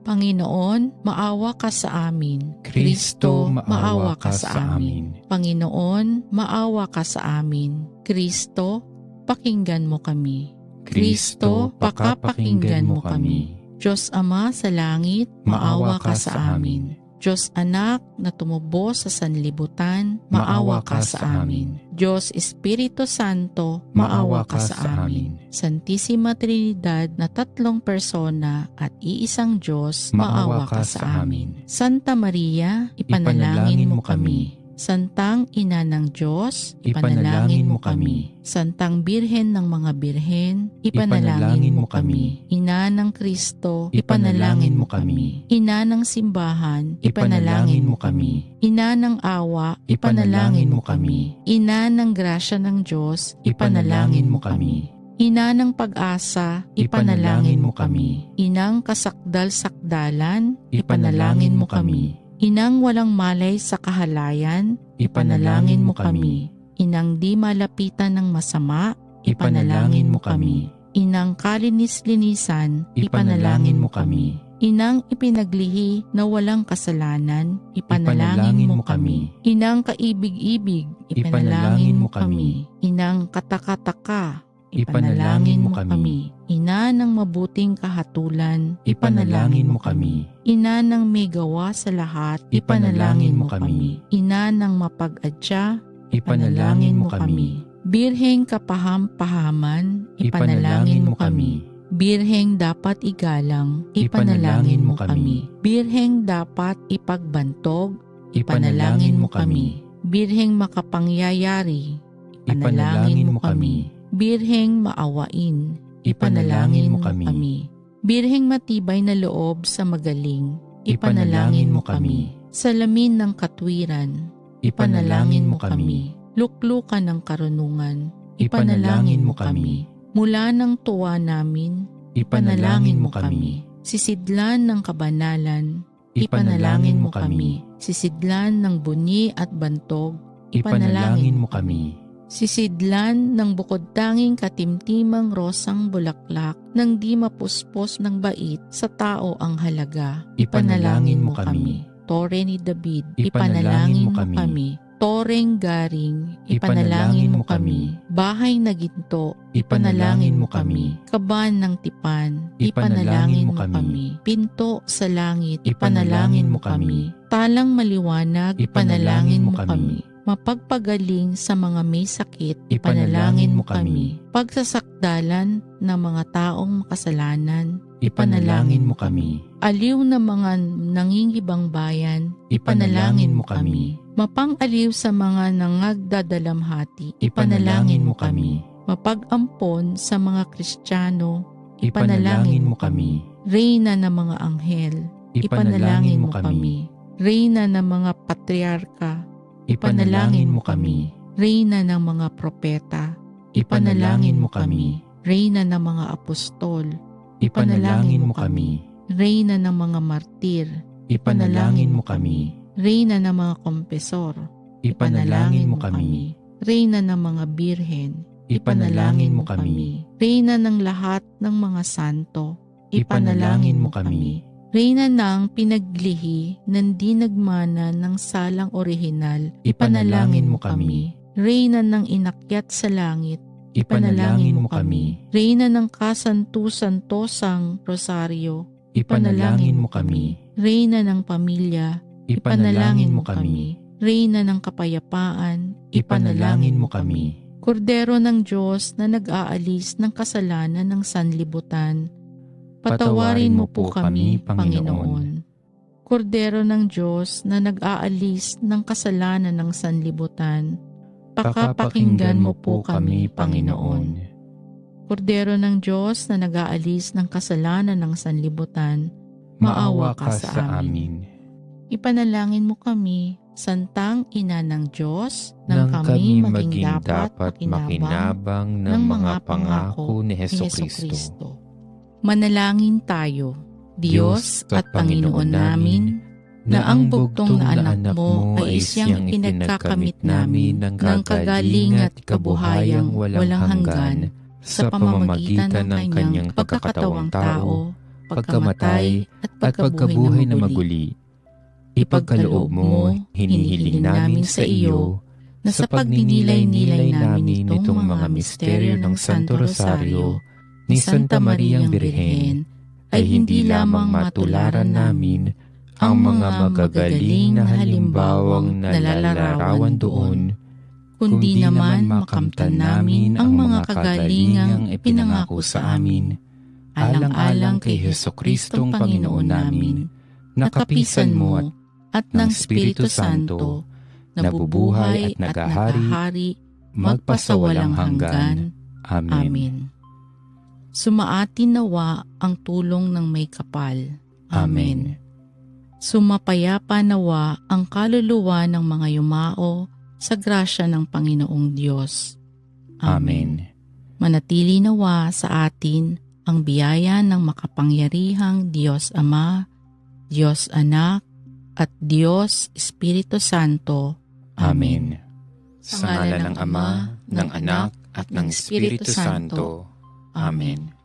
Panginoon, maawa ka sa amin. Kristo, maawa ka sa amin. Panginoon, maawa ka sa amin. Kristo, pakinggan mo kami. Kristo, pakapakinggan mo kami. Diyos Ama sa langit, maawa ka sa amin. Diyos Anak na tumubo sa sanlibutan, maawa ka sa amin. Diyos Espiritu Santo, maawa ka sa amin. Santissima Trinidad na tatlong persona at iisang Diyos, maawa ka sa amin. Santa Maria, ipanalangin mo kami. Santang Ina ng Diyos, ipanalangin mo kami. Santang Birhen ng mga Birhen, ipanalangin mo kami. Ina ng Kristo, ipanalangin mo kami. Ina ng Simbahan, ipanalangin mo kami. Ina ng Awa, ipanalangin mo kami. Ina ng Grasya ng Diyos, ipanalangin mo kami. Ina ng Pag-asa, ipanalangin mo kami. Inang kasakdal-sakdalan, ipanalangin mo kami. Inang walang malay sa kahalayan, ipanalangin mo kami. Inang di malapitan ng masama, ipanalangin mo kami. Inang kalinis-linisan, ipanalangin mo kami. Inang ipinaglihi na walang kasalanan, ipanalangin mo kami. Inang kaibig-ibig, ipanalangin mo kami. Inang katakataka, ipanalangin mo kami. Ina ng mabuting kahatulan, ipanalangin mo kami. Ina ng may gawa sa lahat, ipanalangin mo kami. Ina ng mapag-adya, ipanalangin mo kami. Birheng kapaham-pahaman, ipanalangin mo kami. Birheng dapat igalang, ipanalangin mo kami. Birheng dapat ipagbantog, ipanalangin mo kami. Birheng makapangyayari, ipanalangin mo kami. Birheng maawain, ipanalangin mo kami. Birheng matibay na loob sa magaling, ipanalangin mo kami. Salamin ng katwiran, ipanalangin mo kami. Luklukan ng karunungan, ipanalangin mo kami. Mula ng tuwa namin, ipanalangin mo kami. Sisidlan ng kabanalan, ipanalangin mo kami. Sisidlan ng bunyi at bantog, ipanalangin mo kami. Sisidlan ng bukod tanging katimtimang rosang bulaklak nang di mapuspos ng bait sa tao ang halaga. Ipanalangin mo kami. Tore ni David, ipanalangin mo kami. Toreng garing, ipanalangin mo kami. Bahay na ginto, ipanalangin mo kami. Kaban ng tipan, ipanalangin mo kami. Pinto sa langit, ipanalangin mo kami. Talang maliwanag, ipanalangin mo kami. Mapagpagaling sa mga may sakit, ipanalangin mo kami. Pagsasakdalan ng mga taong makasalanan, ipanalangin mo kami. Aliw na mga nangingibang bayan, ipanalangin mo kami. Mapang-aliw sa mga nangagdadalamhati, ipanalangin mo kami. Mapag-ampon sa mga Kristiyano, ipanalangin mo kami. Reyna ng mga anghel, ipanalangin mo kami. Reyna ng mga patriarka, ipanalangin mo kami. Reyna ng mga propeta, ipanalangin mo kami. Reyna ng mga apostol, ipanalangin mo kami. Reyna ng mga martir, ipanalangin mo kami. Reyna ng mga kompesor, ipanalangin mo kami. Reyna ng mga birhen, ipanalangin mo kami. Reyna ng lahat ng mga santo, ipanalangin mo kami. Reyna ng pinaglihi ng di nagmana ng salang orihinal, ipanalangin mo kami. Reyna ng inakyat sa langit, ipanalangin mo kami. Reyna ng kasantu-santosang rosaryo, ipanalangin mo kami. Reyna ng pamilya, ipanalangin mo kami. Reyna ng kapayapaan, ipanalangin mo kami. Kordero ng Diyos na nag-aalis ng kasalanan ng sanlibutan, patawarin mo po kami, Panginoon. Kordero ng Diyos na nag-aalis ng kasalanan ng sanlibutan, Pakapakinggan mo po kami, Panginoon. Kordero ng Diyos na nag-aalis ng kasalanan ng sanlibutan, Maawa ka sa amin. Ipanalangin mo kami, Santang Ina ng Diyos, Nang kami maging maging dapat makinabang ng mga pangako ni Hesukristo. Manalangin tayo, Diyos at Panginoon namin, na ang bugtong na anak mo ay siyang pinagkakamit namin ng kagaling at kabuhayang walang hanggan sa pamamagitan ng kanyang pagkakatawang tao, pagkamatay at pagkabuhay na maguli. Ipagkaloob mo, hinihiling namin sa iyo, na sa pagninilay-nilay namin itong mga misteryo ng Santo Rosario ni Santa Mariang Birhen, ay hindi lamang matularan namin ang mga magagaling na halimbawang nalalarawan doon, kundi naman makamtan namin ang mga kagalingang ipinangako sa amin, alang-alang kay Hesukristong Panginoon namin, na kapisan mo at ng Espiritu Santo, nabubuhay at naghahari magpasawalang hanggan. Amen. Sumaatin nawa ang tulong ng may kapal. Amen. Sumapayapa nawa ang kaluluwa ng mga yumao sa grasya ng Panginoong Diyos. Amen. Manatili nawa sa atin ang biyaya ng makapangyarihang Diyos Ama, Diyos Anak, at Diyos Espiritu Santo. Amen. Sa ngalan ng Ama, ng Anak, at ng Espiritu Santo. Amen.